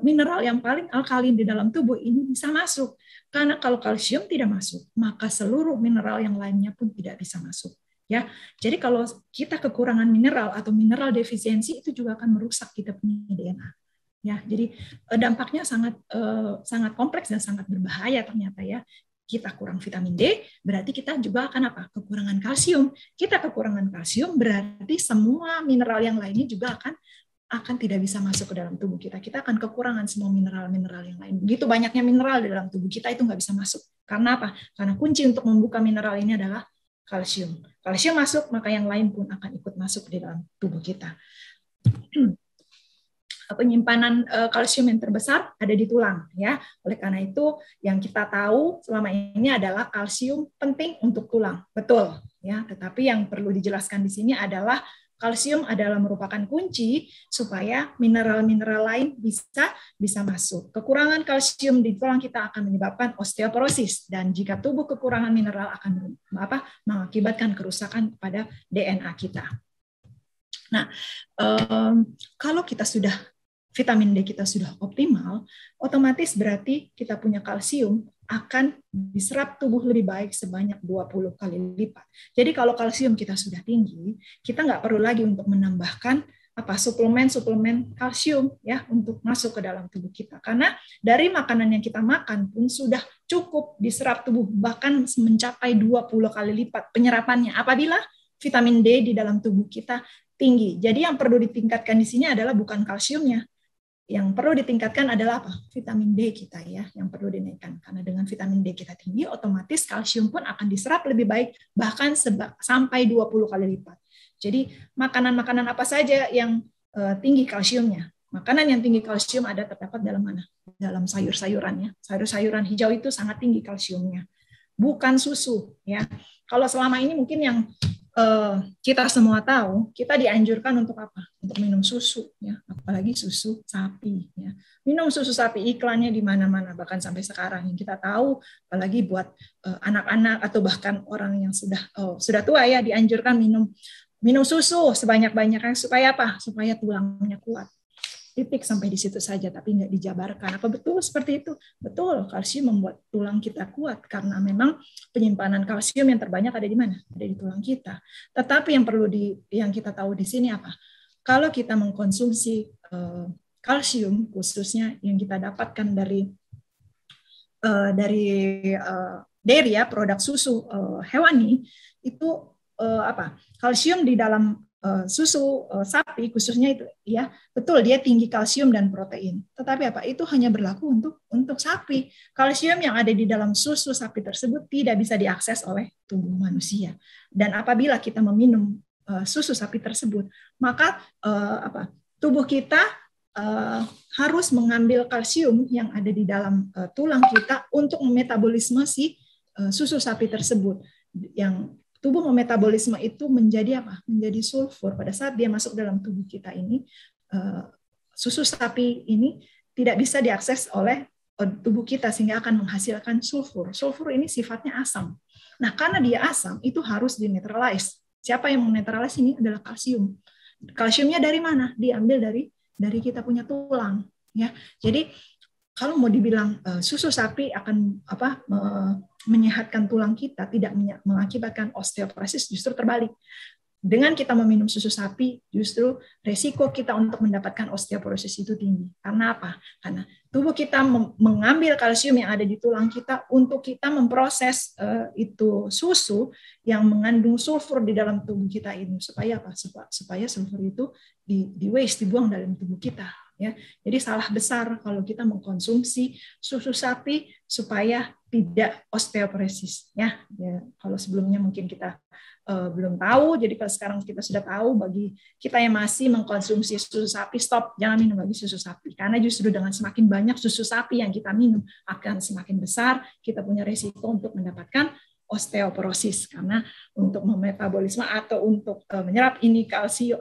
mineral yang paling alkalin di dalam tubuh ini bisa masuk. Karena kalau kalsium tidak masuk, maka seluruh mineral yang lainnya pun tidak bisa masuk. Ya, jadi kalau kita kekurangan mineral atau mineral defisiensi itu juga akan merusak kita punya DNA. Ya, jadi dampaknya sangat kompleks dan sangat berbahaya ternyata, ya. Kita kurang vitamin D, berarti kita juga akan apa? Kekurangan kalsium. Kita kekurangan kalsium berarti semua mineral yang lainnya juga akan tidak bisa masuk ke dalam tubuh kita. Kita akan kekurangan semua mineral-mineral yang lain. Begitu banyaknya mineral di dalam tubuh kita itu nggak bisa masuk. Karena apa? Karena kunci untuk membuka mineral ini adalah kalsium. Kalsium masuk, maka yang lain pun akan ikut masuk di dalam tubuh kita. Penyimpanan kalsium yang terbesar ada di tulang, ya. Oleh karena itu yang kita tahu selama ini adalah kalsium penting untuk tulang, betul, ya. Tetapi yang perlu dijelaskan di sini adalah kalsium adalah merupakan kunci supaya mineral-mineral lain bisa masuk. Kekurangan kalsium di tulang kita akan menyebabkan osteoporosis, dan jika tubuh kekurangan mineral akan mengakibatkan kerusakan pada DNA kita. Nah, kalau kita sudah vitamin D kita sudah optimal, otomatis berarti kita punya kalsium akan diserap tubuh lebih baik sebanyak 20 kali lipat. Jadi kalau kalsium kita sudah tinggi, kita nggak perlu lagi untuk menambahkan suplemen kalsium, ya, untuk masuk ke dalam tubuh kita. Karena dari makanan yang kita makan pun sudah cukup diserap tubuh, bahkan mencapai 20 kali lipat penyerapannya apabila vitamin D di dalam tubuh kita tinggi. Jadi yang perlu ditingkatkan di sini adalah bukan kalsiumnya. Yang perlu ditingkatkan adalah apa? Vitamin D kita, ya, yang perlu dinaikkan. Karena dengan vitamin D kita tinggi, otomatis kalsium pun akan diserap lebih baik, bahkan sampai 20 kali lipat. Jadi makanan-makanan apa saja yang tinggi kalsiumnya? Makanan yang tinggi kalsium terdapat dalam mana? Dalam sayur-sayurannya. Sayur-sayuran hijau itu sangat tinggi kalsiumnya. Bukan susu, ya. Kalau selama ini mungkin yang kita semua tahu, kita dianjurkan untuk apa? Untuk minum susu, ya, apalagi susu sapi, ya. Minum susu sapi iklannya di mana-mana, bahkan sampai sekarang yang kita tahu, apalagi buat anak-anak atau bahkan orang yang sudah tua, ya, dianjurkan minum susu sebanyak-banyaknya supaya apa? Supaya tulangnya kuat. Titik sampai di situ saja, tapi nggak dijabarkan. Apa betul seperti itu? Betul, kalsium membuat tulang kita kuat karena memang penyimpanan kalsium yang terbanyak ada di mana? Ada di tulang kita. Tetapi yang kita tahu di sini apa? Kalau kita mengkonsumsi kalsium, khususnya yang kita dapatkan dari dairy, ya, produk susu hewani, itu kalsium di dalam susu sapi khususnya itu, ya, betul, dia tinggi kalsium dan protein. Tetapi apa? Itu hanya berlaku untuk sapi. Kalsium yang ada di dalam susu sapi tersebut tidak bisa diakses oleh tubuh manusia. Dan apabila kita meminum susu sapi tersebut, maka tubuh kita harus mengambil kalsium yang ada di dalam tulang kita untuk memetabolisme si susu sapi tersebut. Yang tubuh memetabolisme itu menjadi apa? Menjadi sulfur. Pada saat dia masuk dalam tubuh kita ini, susu sapi ini tidak bisa diakses oleh tubuh kita sehingga akan menghasilkan sulfur. Sulfur ini sifatnya asam. Nah, karena dia asam, itu harus dinetralize. Siapa yang menetralize ini adalah kalsium. Kalsiumnya dari mana? Diambil dari kita punya tulang, ya. Jadi kalau mau dibilang susu sapi akan menyehatkan tulang kita, tidak mengakibatkan osteoporosis, justru terbalik. Dengan kita meminum susu sapi, justru resiko kita untuk mendapatkan osteoporosis itu tinggi. Karena apa? Karena tubuh kita mengambil kalsium yang ada di tulang kita untuk kita memproses itu susu yang mengandung sulfur di dalam tubuh kita ini. Supaya apa? Supaya sulfur itu dibuang dalam tubuh kita. Ya, jadi salah besar kalau kita mengkonsumsi susu sapi supaya tidak osteoporosis. Ya, kalau sebelumnya mungkin kita belum tahu. Jadi kalau sekarang kita sudah tahu, bagi kita yang masih mengkonsumsi susu sapi, stop, jangan minum lagi susu sapi. Karena justru dengan semakin banyak susu sapi yang kita minum, akan semakin besar kita punya resiko untuk mendapatkan osteoporosis, karena untuk memetabolisme atau untuk menyerap ini kalsium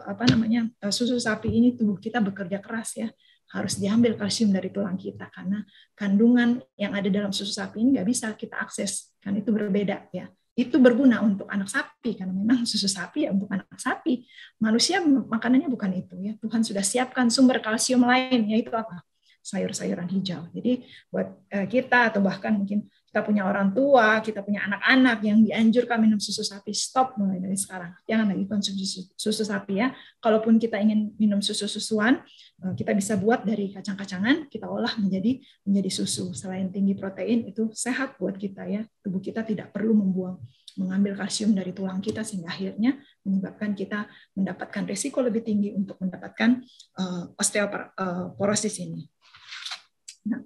susu sapi ini, tubuh kita bekerja keras ya, harus diambil kalsium dari tulang kita, karena kandungan yang ada dalam susu sapi ini nggak bisa kita akses, kan itu berbeda ya. Itu berguna untuk anak sapi karena memang susu sapi ya untuk anak sapi. Manusia makanannya bukan itu ya. Tuhan sudah siapkan sumber kalsium lain, yaitu apa? Sayur-sayuran hijau. Jadi buat kita atau bahkan mungkin kita punya orang tua, kita punya anak-anak yang dianjurkan minum susu sapi, stop mulai dari sekarang. Jangan lagi konsumsi susu sapi ya. Kalaupun kita ingin minum susu-susuan, kita bisa buat dari kacang-kacangan, kita olah menjadi susu. Selain tinggi protein, itu sehat buat kita ya. Tubuh kita tidak perlu mengambil kalsium dari tulang kita, sehingga akhirnya menyebabkan kita mendapatkan risiko lebih tinggi untuk mendapatkan osteoporosis ini. Nah,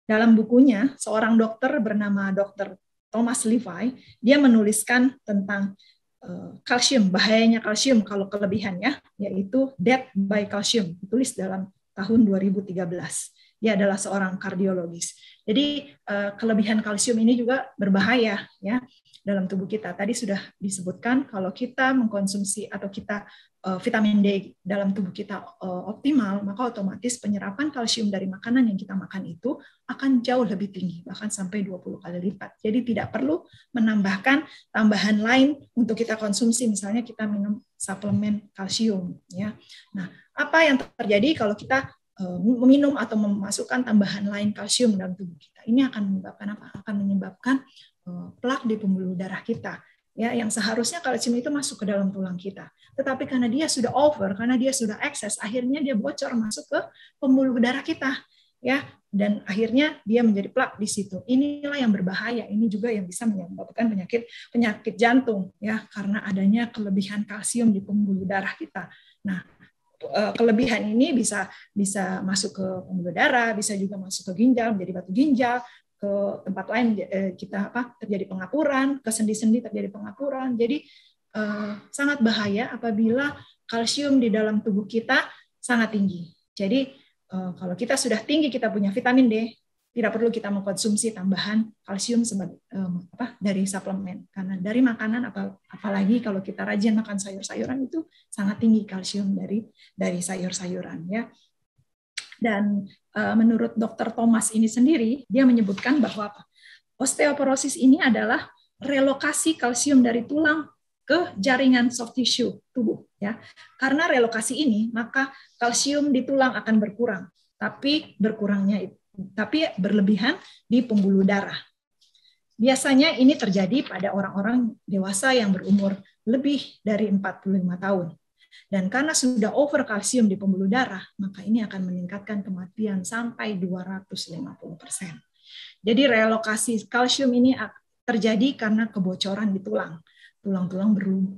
dalam bukunya, seorang dokter bernama Dr. Thomas Levi, dia menuliskan tentang kalsium, bahayanya kalsium kalau kelebihan ya, yaitu Death by Calcium, ditulis dalam tahun 2013. Dia adalah seorang kardiologis. Jadi kelebihan kalsium ini juga berbahaya ya dalam tubuh kita. Tadi sudah disebutkan kalau kita mengkonsumsi atau kita vitamin D dalam tubuh kita optimal, maka otomatis penyerapan kalsium dari makanan yang kita makan itu akan jauh lebih tinggi, bahkan sampai 20 kali lipat. Jadi tidak perlu menambahkan tambahan lain untuk kita konsumsi, misalnya kita minum suplemen kalsium ya. Nah, apa yang terjadi kalau kita meminum atau memasukkan tambahan lain kalsium dalam tubuh kita? Ini akan menyebabkan apa? Akan menyebabkan plak di pembuluh darah kita. Ya, yang seharusnya kalsium itu masuk ke dalam tulang kita. Tetapi karena dia sudah over, karena dia sudah ekses, akhirnya dia bocor masuk ke pembuluh darah kita. Ya, dan akhirnya dia menjadi plak di situ. Inilah yang berbahaya. Ini juga yang bisa menyebabkan penyakit jantung ya, karena adanya kelebihan kalsium di pembuluh darah kita. Nah, kelebihan ini bisa masuk ke pembuluh darah, bisa juga masuk ke ginjal, menjadi batu ginjal, ke tempat lain kita terjadi pengapuran, ke sendi-sendi terjadi pengapuran. Jadi sangat bahaya apabila kalsium di dalam tubuh kita sangat tinggi. Jadi kalau kita sudah tinggi, kita punya vitamin D, tidak perlu kita mengkonsumsi tambahan kalsium dari suplemen, karena dari makanan, apalagi kalau kita rajin makan sayur-sayuran, itu sangat tinggi kalsium dari sayur-sayuran ya. Dan menurut Dr. Thomas ini sendiri, dia menyebutkan bahwa osteoporosis ini adalah relokasi kalsium dari tulang ke jaringan soft tissue tubuh ya. Karena relokasi ini, maka kalsium di tulang akan berkurang, tapi berlebihan di pembuluh darah. Biasanya ini terjadi pada orang-orang dewasa yang berumur lebih dari 45 tahun. Dan karena sudah over kalsium di pembuluh darah, maka ini akan meningkatkan kematian sampai 250%. Jadi relokasi kalsium ini terjadi karena kebocoran di tulang.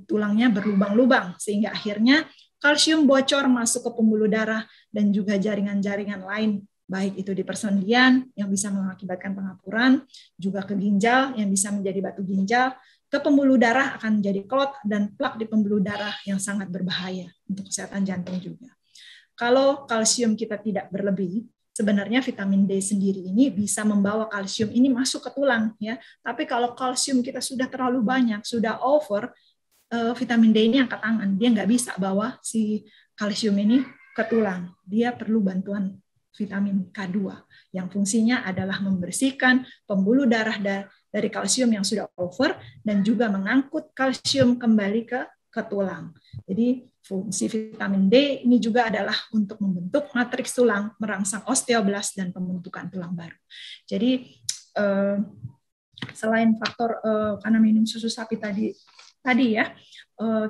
Tulangnya berlubang-lubang, sehingga akhirnya kalsium bocor masuk ke pembuluh darah dan juga jaringan-jaringan lain, baik itu di persendian yang bisa mengakibatkan pengapuran, juga ke ginjal yang bisa menjadi batu ginjal, ke pembuluh darah akan menjadi klot dan plak di pembuluh darah yang sangat berbahaya untuk kesehatan jantung juga. Kalau kalsium kita tidak berlebih, sebenarnya vitamin D sendiri ini bisa membawa kalsium ini masuk ke tulang ya. Tapi kalau kalsium kita sudah terlalu banyak, sudah over, vitamin D ini angkat tangan, dia nggak bisa bawa si kalsium ini ke tulang. Dia perlu bantuan vitamin K2 yang fungsinya adalah membersihkan pembuluh darah dari kalsium yang sudah over dan juga mengangkut kalsium kembali ke tulang. Jadi fungsi vitamin D ini juga adalah untuk membentuk matriks tulang, merangsang osteoblast dan pembentukan tulang baru. Jadi selain faktor karena minum susu sapi tadi ya,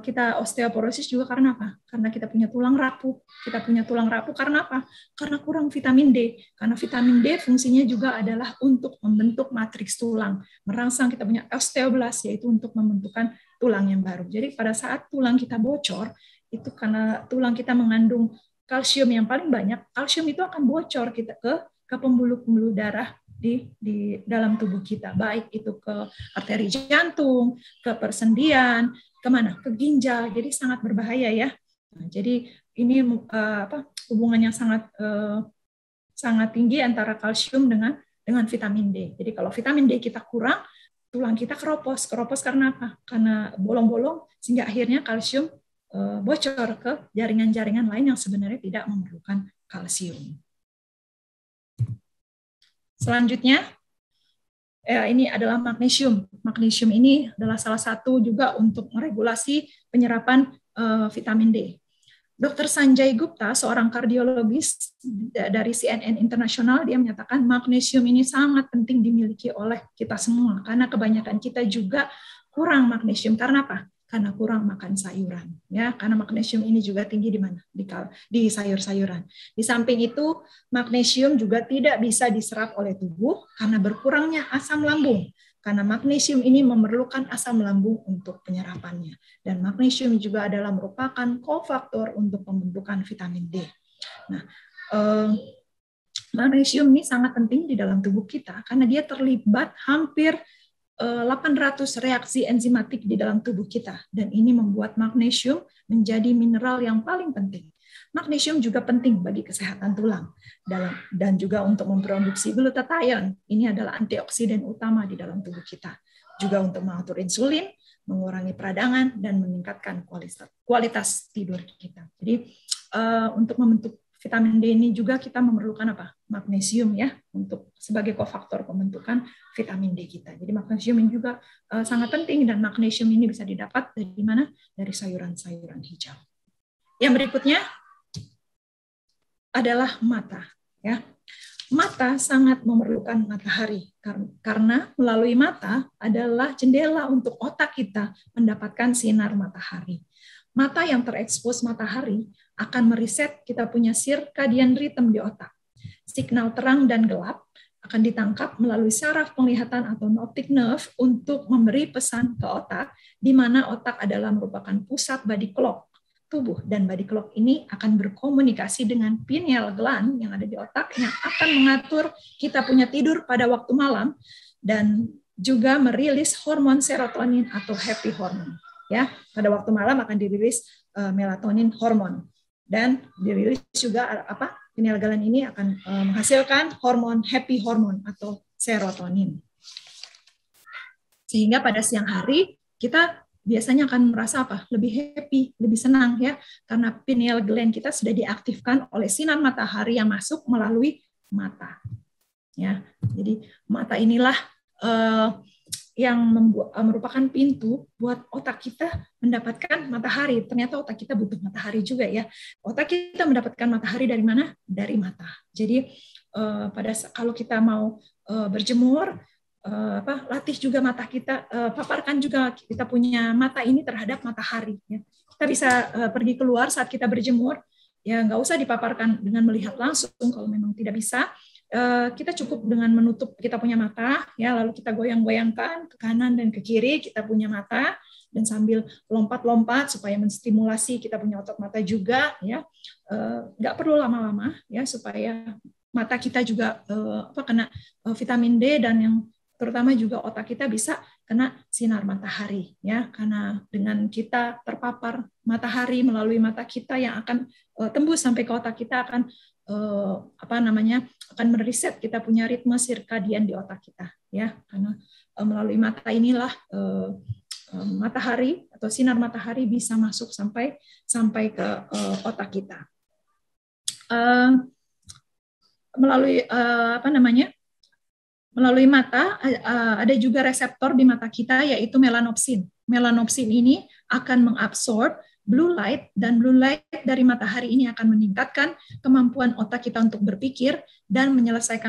kita osteoporosis juga karena apa? Karena kita punya tulang rapuh. Kita punya tulang rapuh karena apa? Karena kurang vitamin D. Karena vitamin D fungsinya juga adalah untuk membentuk matriks tulang, merangsang kita punya osteoblast, yaitu untuk membentukkan tulang yang baru. Jadi pada saat tulang kita bocor, itu karena tulang kita mengandung kalsium yang paling banyak, kalsium itu akan bocor kita ke pembuluh darah di dalam tubuh kita, baik itu ke arteri jantung, ke persendian, kemana? Ke ginjal. Jadi sangat berbahaya ya. Nah, jadi ini hubungannya sangat tinggi antara kalsium dengan vitamin D. Jadi kalau vitamin D kita kurang, tulang kita keropos. Keropos karena apa? Karena bolong-bolong sehingga akhirnya kalsium bocor ke jaringan-jaringan lain yang sebenarnya tidak memerlukan kalsium. Selanjutnya, ini adalah magnesium. Magnesium ini adalah salah satu juga untuk meregulasi penyerapan vitamin D. Dr. Sanjay Gupta, seorang kardiologis dari CNN Internasional, dia menyatakan magnesium ini sangat penting dimiliki oleh kita semua, karena kebanyakan kita juga kurang magnesium. Karena apa? Karena kurang makan sayuran. Ya, karena magnesium ini juga tinggi di mana? Di sayur-sayuran. Di samping itu, magnesium juga tidak bisa diserap oleh tubuh karena berkurangnya asam lambung. Karena magnesium ini memerlukan asam lambung untuk penyerapannya. Dan magnesium juga adalah merupakan kofaktor untuk pembentukan vitamin D. Nah, magnesium ini sangat penting di dalam tubuh kita karena dia terlibat hampir 800 reaksi enzimatik di dalam tubuh kita. Dan ini membuat magnesium menjadi mineral yang paling penting. Magnesium juga penting bagi kesehatan tulang dan juga untuk memproduksi glutathione. Ini adalah antioksidan utama di dalam tubuh kita. Juga untuk mengatur insulin, mengurangi peradangan, dan meningkatkan kualitas tidur kita. Jadi untuk membentuk vitamin D ini juga kita memerlukan apa? Magnesium ya, untuk sebagai kofaktor pembentukan vitamin D kita. Jadi magnesium ini juga sangat penting, dan magnesium ini bisa didapat dari mana? Dari sayuran-sayuran hijau. Yang berikutnya adalah mata. Ya, mata sangat memerlukan matahari karena melalui mata adalah jendela untuk otak kita mendapatkan sinar matahari. Mata yang terekspos matahari akan mereset kita punya circadian rhythm di otak. Signal terang dan gelap akan ditangkap melalui saraf penglihatan atau optic nerve untuk memberi pesan ke otak, di mana otak adalah merupakan pusat body clock tubuh, dan body clock ini akan berkomunikasi dengan pineal gland yang ada di otak yang akan mengatur kita punya tidur pada waktu malam dan juga merilis hormon serotonin atau happy hormone. Ya, pada waktu malam akan dirilis melatonin hormon, dan dirilis juga pineal gland ini akan menghasilkan hormon happy hormone atau serotonin. Sehingga pada siang hari kita biasanya akan merasa apa? Lebih happy, lebih senang ya, karena pineal gland kita sudah diaktifkan oleh sinar matahari yang masuk melalui mata. Ya, jadi mata inilah yang merupakan pintu buat otak kita mendapatkan matahari. Ternyata otak kita butuh matahari juga ya. Otak kita mendapatkan matahari dari mana? Dari mata. Jadi kalau kita mau berjemur, latih juga mata kita, paparkan juga kita punya mata ini terhadap matahari. Ya. Kita bisa pergi keluar saat kita berjemur, ya nggak usah dipaparkan dengan melihat langsung kalau memang tidak bisa. Kita cukup dengan menutup kita punya mata, ya lalu kita goyang-goyangkan ke kanan dan ke kiri kita punya mata, dan sambil lompat-lompat supaya menstimulasi kita punya otot mata juga, ya nggak perlu lama-lama, ya supaya mata kita juga kena vitamin D, dan yang terutama juga otak kita bisa kena sinar matahari, ya karena dengan kita terpapar matahari melalui mata kita yang akan tembus sampai ke otak kita akan akan mereset kita punya ritme sirkadian di otak kita, ya karena melalui mata inilah matahari atau sinar matahari bisa masuk sampai ke otak kita. Melalui mata ada juga reseptor di mata kita, yaitu melanopsin. Melanopsin ini akan mengabsorb blue light, dan blue light dari matahari ini akan meningkatkan kemampuan otak kita untuk berpikir dan menyelesaikan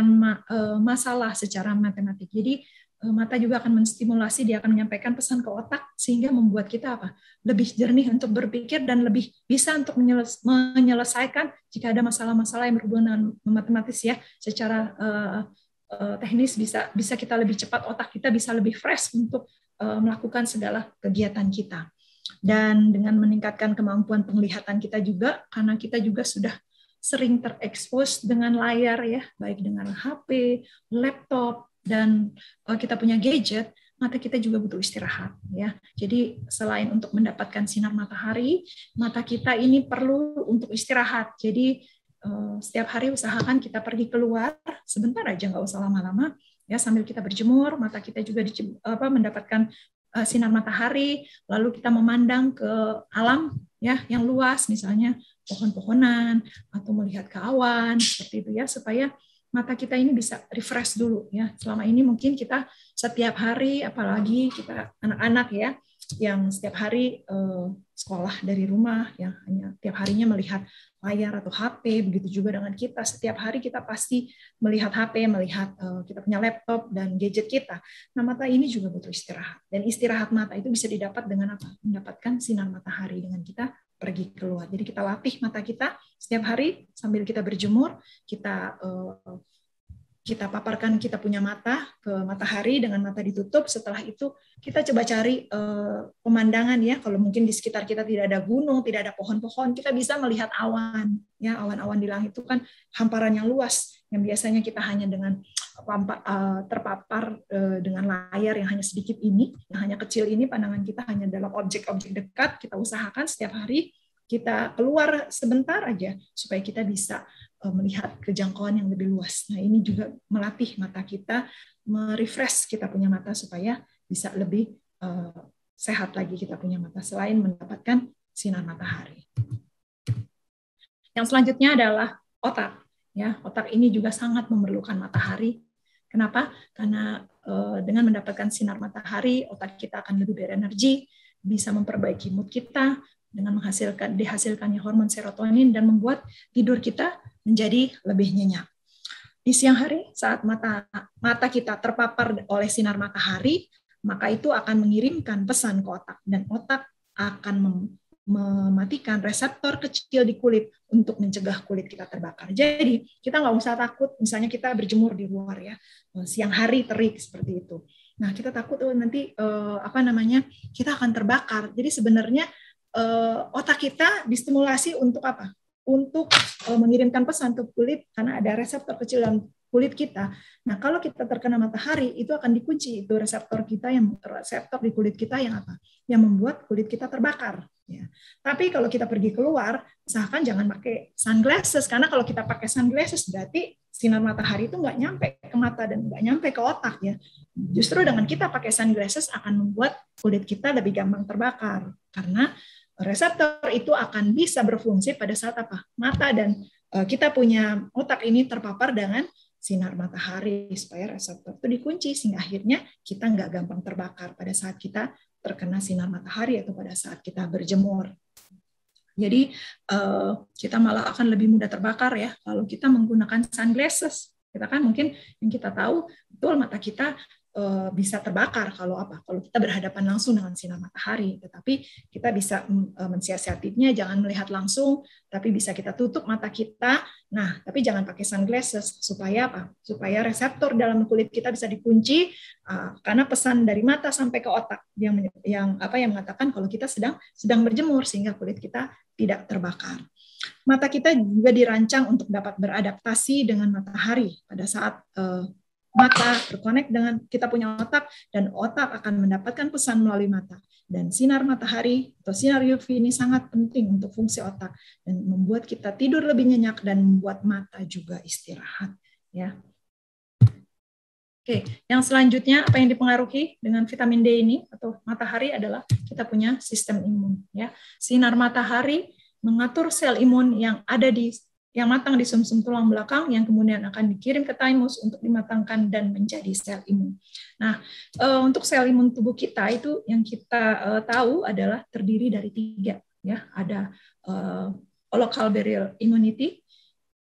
masalah secara matematik. Jadi mata juga akan menstimulasi, dia akan menyampaikan pesan ke otak sehingga membuat kita lebih jernih untuk berpikir dan lebih bisa untuk menyelesaikan jika ada masalah-masalah yang berhubungan dengan matematis, ya secara teknis bisa kita lebih cepat, otak kita bisa lebih fresh untuk melakukan segala kegiatan kita. Dan dengan meningkatkan kemampuan penglihatan kita juga, karena kita juga sudah sering terekspos dengan layar ya, baik dengan HP, laptop, dan kita punya gadget, mata kita juga butuh istirahat ya. Jadi selain untuk mendapatkan sinar matahari, mata kita ini perlu untuk istirahat. Jadi setiap hari usahakan kita pergi keluar sebentar aja, nggak usah lama-lama ya, sambil kita berjemur, mata kita juga mendapatkan sinar matahari, lalu kita memandang ke alam ya yang luas, misalnya pohon-pohonan atau melihat ke awan seperti itu ya, supaya mata kita ini bisa refresh dulu ya. Selama ini mungkin kita setiap hari, apalagi kita anak-anak ya, yang setiap hari sekolah dari rumah, yang hanya tiap harinya melihat layar atau HP, begitu juga dengan kita. Setiap hari kita pasti melihat HP, melihat kita punya laptop dan gadget kita. Nah, mata ini juga butuh istirahat. Dan istirahat mata itu bisa didapat dengan apa? Mendapatkan sinar matahari dengan kita pergi keluar. Jadi kita latih mata kita setiap hari sambil kita berjemur, kita paparkan kita punya mata ke matahari dengan mata ditutup. Setelah itu kita coba cari pemandangan ya. Kalau mungkin di sekitar kita tidak ada gunung, tidak ada pohon-pohon, kita bisa melihat awan. Ya, awan-awan di langit itu kan hamparan yang luas. Yang biasanya kita hanya dengan terpapar dengan layar yang hanya sedikit ini, yang hanya kecil ini, pandangan kita hanya dalam objek-objek dekat. Kita usahakan setiap hari kita keluar sebentar aja supaya kita bisa melihat kejangkauan yang lebih luas. Nah, ini juga melatih mata kita, merefresh kita punya mata supaya bisa lebih sehat lagi kita punya mata selain mendapatkan sinar matahari. Yang selanjutnya adalah otak. Ya, otak ini juga sangat memerlukan matahari. Kenapa? Karena dengan mendapatkan sinar matahari, otak kita akan lebih berenergi, bisa memperbaiki mood kita dengan dihasilkannya hormon serotonin dan membuat tidur kita menjadi lebih nyenyak. Di siang hari, saat mata kita terpapar oleh sinar matahari, maka itu akan mengirimkan pesan ke otak, dan otak akan mematikan reseptor kecil di kulit untuk mencegah kulit kita terbakar. Jadi kita nggak usah takut, misalnya kita berjemur di luar ya, siang hari terik seperti itu. Nah, kita takut nanti kita akan terbakar. Jadi sebenarnya otak kita distimulasi untuk apa? Untuk mengirimkan pesan ke kulit karena ada reseptor kecil dalam kulit kita. Nah, kalau kita terkena matahari, itu akan dikunci itu reseptor di kulit kita yang apa? Yang membuat kulit kita terbakar. Ya. Tapi kalau kita pergi keluar, usahakan jangan pakai sunglasses, karena kalau kita pakai sunglasses berarti sinar matahari itu nggak nyampe ke mata dan nggak nyampe ke otak ya. Justru dengan kita pakai sunglasses akan membuat kulit kita lebih gampang terbakar karena reseptor itu akan bisa berfungsi pada saat apa? Mata dan kita punya otak ini terpapar dengan sinar matahari supaya reseptor itu dikunci sehingga akhirnya kita nggak gampang terbakar pada saat kita terkena sinar matahari atau pada saat kita berjemur. Jadi kita malah akan lebih mudah terbakar ya kalau kita menggunakan sunglasses. Kita kan mungkin yang kita tahu betul mata kita bisa terbakar kalau kita berhadapan langsung dengan sinar matahari, tetapi kita bisa mensiasatinya, jangan melihat langsung, tapi bisa kita tutup mata kita. Nah, tapi jangan pakai sunglasses supaya supaya reseptor dalam kulit kita bisa dikunci karena pesan dari mata sampai ke otak yang mengatakan kalau kita sedang berjemur sehingga kulit kita tidak terbakar. Mata kita juga dirancang untuk dapat beradaptasi dengan matahari pada saat mata berkonek dengan kita punya otak, dan otak akan mendapatkan pesan melalui mata. Dan sinar matahari atau sinar UV ini sangat penting untuk fungsi otak dan membuat kita tidur lebih nyenyak dan membuat mata juga istirahat. Ya. Oke, yang selanjutnya apa yang dipengaruhi dengan vitamin D ini atau matahari adalah kita punya sistem imun. Ya, sinar matahari mengatur sel imun yang matang di sumsum tulang belakang yang kemudian akan dikirim ke thymus untuk dimatangkan dan menjadi sel imun. Nah, untuk sel imun tubuh kita itu yang kita tahu adalah terdiri dari 3. Ya, ada local barrier immunity,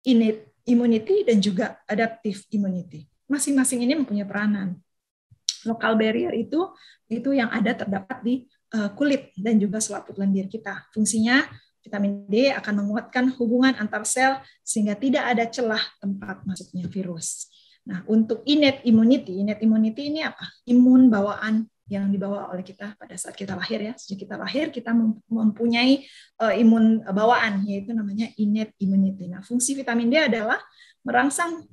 innate immunity, dan juga adaptive immunity. Masing-masing ini mempunyai peranan. Local barrier itu yang terdapat di kulit dan juga selaput lendir kita. Fungsinya vitamin D akan menguatkan hubungan antar sel sehingga tidak ada celah tempat masuknya virus. Nah, untuk innate immunity ini apa? Imun bawaan yang dibawa oleh kita pada saat kita lahir ya. Sejak kita lahir kita mempunyai imun bawaan, yaitu namanya innate immunity. Nah, fungsi vitamin D adalah merangsang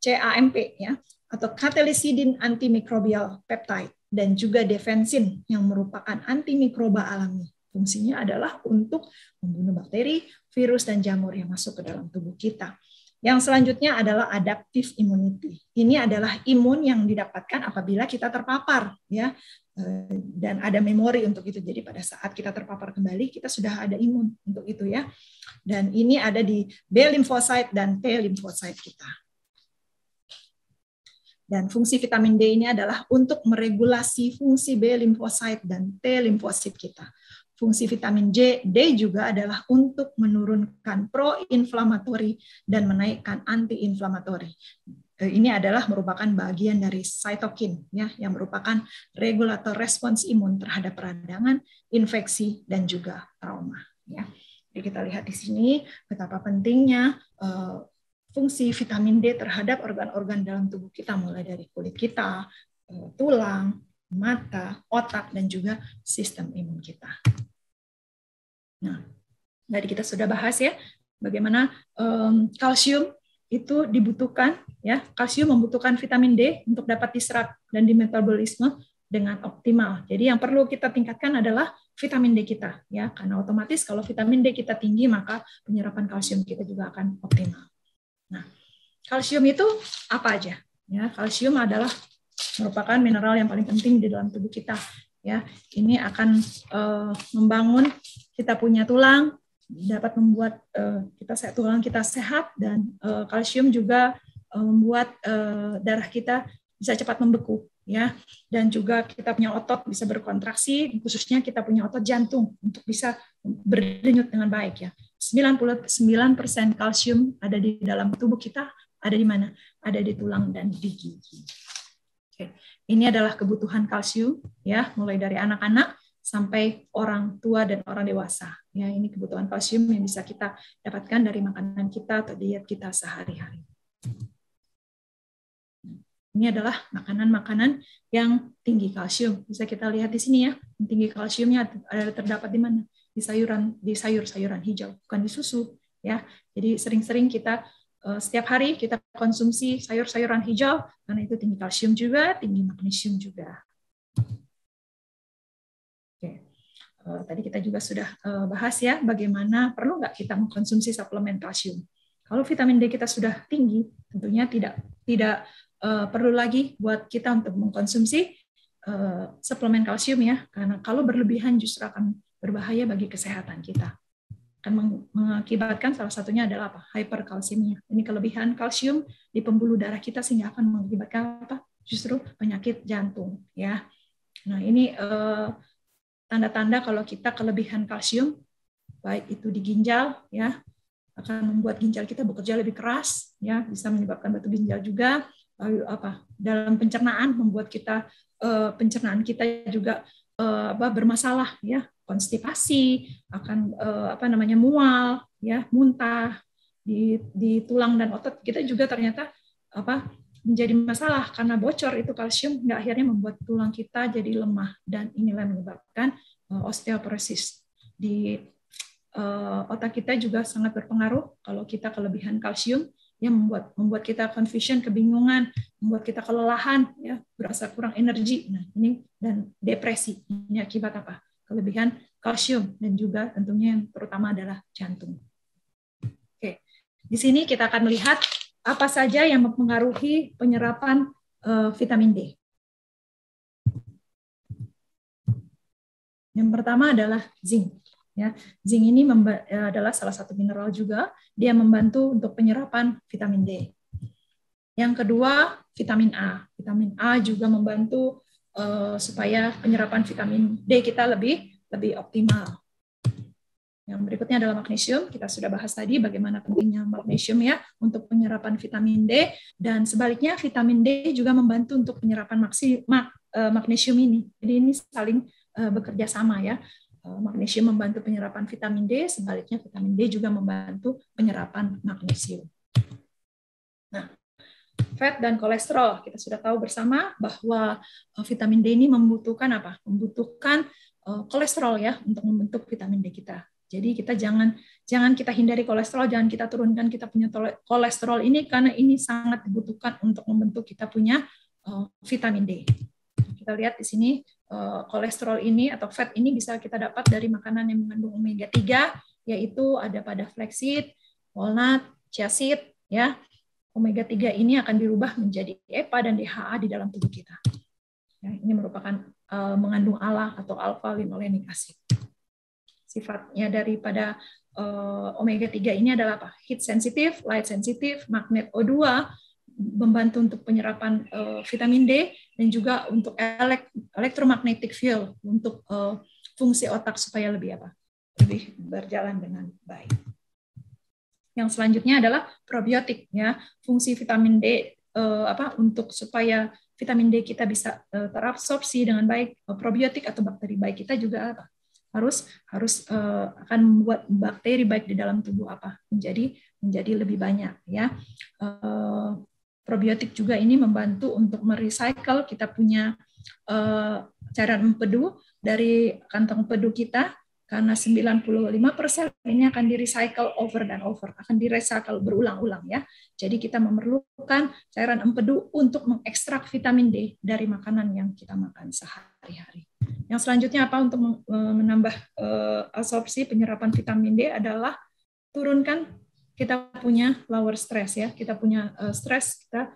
CAMP ya, atau catelicidin antimikrobial peptide, dan juga defensin yang merupakan antimikroba alami. Fungsinya adalah untuk membunuh bakteri, virus, dan jamur yang masuk ke dalam tubuh kita. Yang selanjutnya adalah adaptive immunity. Ini adalah imun yang didapatkan apabila kita terpapar, ya, dan ada memori untuk itu. Jadi pada saat kita terpapar kembali, kita sudah ada imun untuk itu ya. Dan ini ada di B limfosit dan T limfosit kita. Dan fungsi vitamin D ini adalah untuk meregulasi fungsi B limfosit dan T limfosit kita. Fungsi vitamin D juga adalah untuk menurunkan pro-inflamatori dan menaikkan anti-inflamatori. Ini adalah merupakan bagian dari sitokin ya, yang merupakan regulator respons imun terhadap peradangan, infeksi, dan juga trauma. Ya. Jadi kita lihat di sini betapa pentingnya fungsi vitamin D terhadap organ-organ dalam tubuh kita, mulai dari kulit kita, tulang, mata, otak, dan juga sistem imun kita. Nah, tadi kita sudah bahas ya bagaimana kalsium itu dibutuhkan ya. Kalsium membutuhkan vitamin D untuk dapat diserap dan dimetabolisme dengan optimal. Jadi yang perlu kita tingkatkan adalah vitamin D kita ya, karena otomatis kalau vitamin D kita tinggi maka penyerapan kalsium kita juga akan optimal. Nah, kalsium itu apa aja? Ya, kalsium adalah merupakan mineral yang paling penting di dalam tubuh kita. Ya, ini akan membangun kita punya tulang, dapat membuat tulang kita sehat, dan kalsium juga membuat darah kita bisa cepat membeku, ya. Dan juga kita punya otot bisa berkontraksi, khususnya kita punya otot jantung untuk bisa berdenyut dengan baik, ya. 99% kalsium ada di dalam tubuh kita, ada di mana? Ada di tulang dan di gigi. Oke. Ini adalah kebutuhan kalsium ya, mulai dari anak-anak sampai orang tua dan orang dewasa. Ya, ini kebutuhan kalsium yang bisa kita dapatkan dari makanan kita atau diet kita sehari-hari. Ini adalah makanan-makanan yang tinggi kalsium. Bisa kita lihat di sini ya, tinggi kalsiumnya ada terdapat di mana? Di sayur-sayuran hijau, bukan di susu ya. Jadi sering-sering kita setiap hari kita konsumsi sayur-sayuran hijau karena itu tinggi kalsium juga, tinggi magnesium juga. Oke. Tadi kita juga sudah bahas ya bagaimana perlu nggak kita mengkonsumsi suplemen kalsium. Kalau vitamin D kita sudah tinggi, tentunya tidak perlu lagi buat kita untuk mengkonsumsi suplemen kalsium ya, karena kalau berlebihan justru akan berbahaya bagi kesehatan kita. Akan mengakibatkan salah satunya adalah apa? Hyperkalsemia. Ini kelebihan kalsium di pembuluh darah kita sehingga akan mengakibatkan apa? Justru penyakit jantung ya. Nah, ini tanda-tanda kalau kita kelebihan kalsium, baik itu di ginjal ya, akan membuat ginjal kita bekerja lebih keras ya, bisa menyebabkan batu ginjal juga. Lalu apa? Dalam pencernaan membuat kita pencernaan kita juga bermasalah ya, konstipasi, akan mual ya, muntah di tulang dan otot kita juga ternyata menjadi masalah karena bocor itu kalsium, nggak akhirnya membuat tulang kita jadi lemah, dan inilah menyebabkan osteoporosis di otak kita juga sangat berpengaruh kalau kita kelebihan kalsium yang membuat kita confusion, kebingungan, membuat kita kelelahan, ya, berasa kurang energi. Nah, ini dan depresi. Ini akibat apa? Kelebihan kalsium, dan juga tentunya yang terutama adalah jantung. Oke, di sini kita akan melihat apa saja yang mempengaruhi penyerapan vitamin D. Yang pertama adalah zinc. Ya, zinc ini adalah salah satu mineral juga, dia membantu untuk penyerapan vitamin D. Yang kedua, vitamin A. Vitamin A juga membantu supaya penyerapan vitamin D kita lebih optimal. Yang berikutnya adalah magnesium. Kita sudah bahas tadi bagaimana pentingnya magnesium ya untuk penyerapan vitamin D, dan sebaliknya vitamin D juga membantu untuk penyerapan magnesium ini. Jadi ini saling bekerja sama ya. Magnesium membantu penyerapan vitamin D, sebaliknya vitamin D juga membantu penyerapan magnesium. Nah, Fat dan kolesterol. Kita sudah tahu bersama bahwa vitamin D ini membutuhkan apa? Membutuhkan kolesterol ya untuk membentuk vitamin D kita. Jadi kita jangan kita hindari kolesterol, jangan kita turunkan kita punya kolesterol ini karena ini sangat dibutuhkan untuk membentuk kita punya vitamin D. Kita lihat di sini kolesterol ini atau fat ini bisa kita dapat dari makanan yang mengandung omega 3, yaitu ada pada flaxseed, walnut, chia seed ya. Omega 3 ini akan dirubah menjadi EPA dan DHA di dalam tubuh kita. Ya, ini merupakan mengandung ALA atau alpha linolenic acid. Sifatnya daripada omega 3 ini adalah apa? Heat sensitive, light sensitive, magnet O2, membantu untuk penyerapan vitamin D dan juga untuk electromagnetic field untuk fungsi otak supaya lebih berjalan dengan baik. Yang selanjutnya adalah probiotik ya, fungsi vitamin D untuk supaya vitamin D kita bisa terabsorpsi dengan baik, probiotik atau bakteri baik kita juga harus akan membuat bakteri baik di dalam tubuh menjadi lebih banyak ya. Probiotik juga ini membantu untuk merecycle kita punya cairan empedu dari kantong empedu kita, karena 95% ini akan di-recycle over dan over, akan di-recycle berulang-ulang ya. Jadi kita memerlukan cairan empedu untuk mengekstrak vitamin D dari makanan yang kita makan sehari-hari. Yang selanjutnya apa untuk menambah absorpsi penyerapan vitamin D adalah turunkan kita punya lower stress ya. Kita punya stres, kita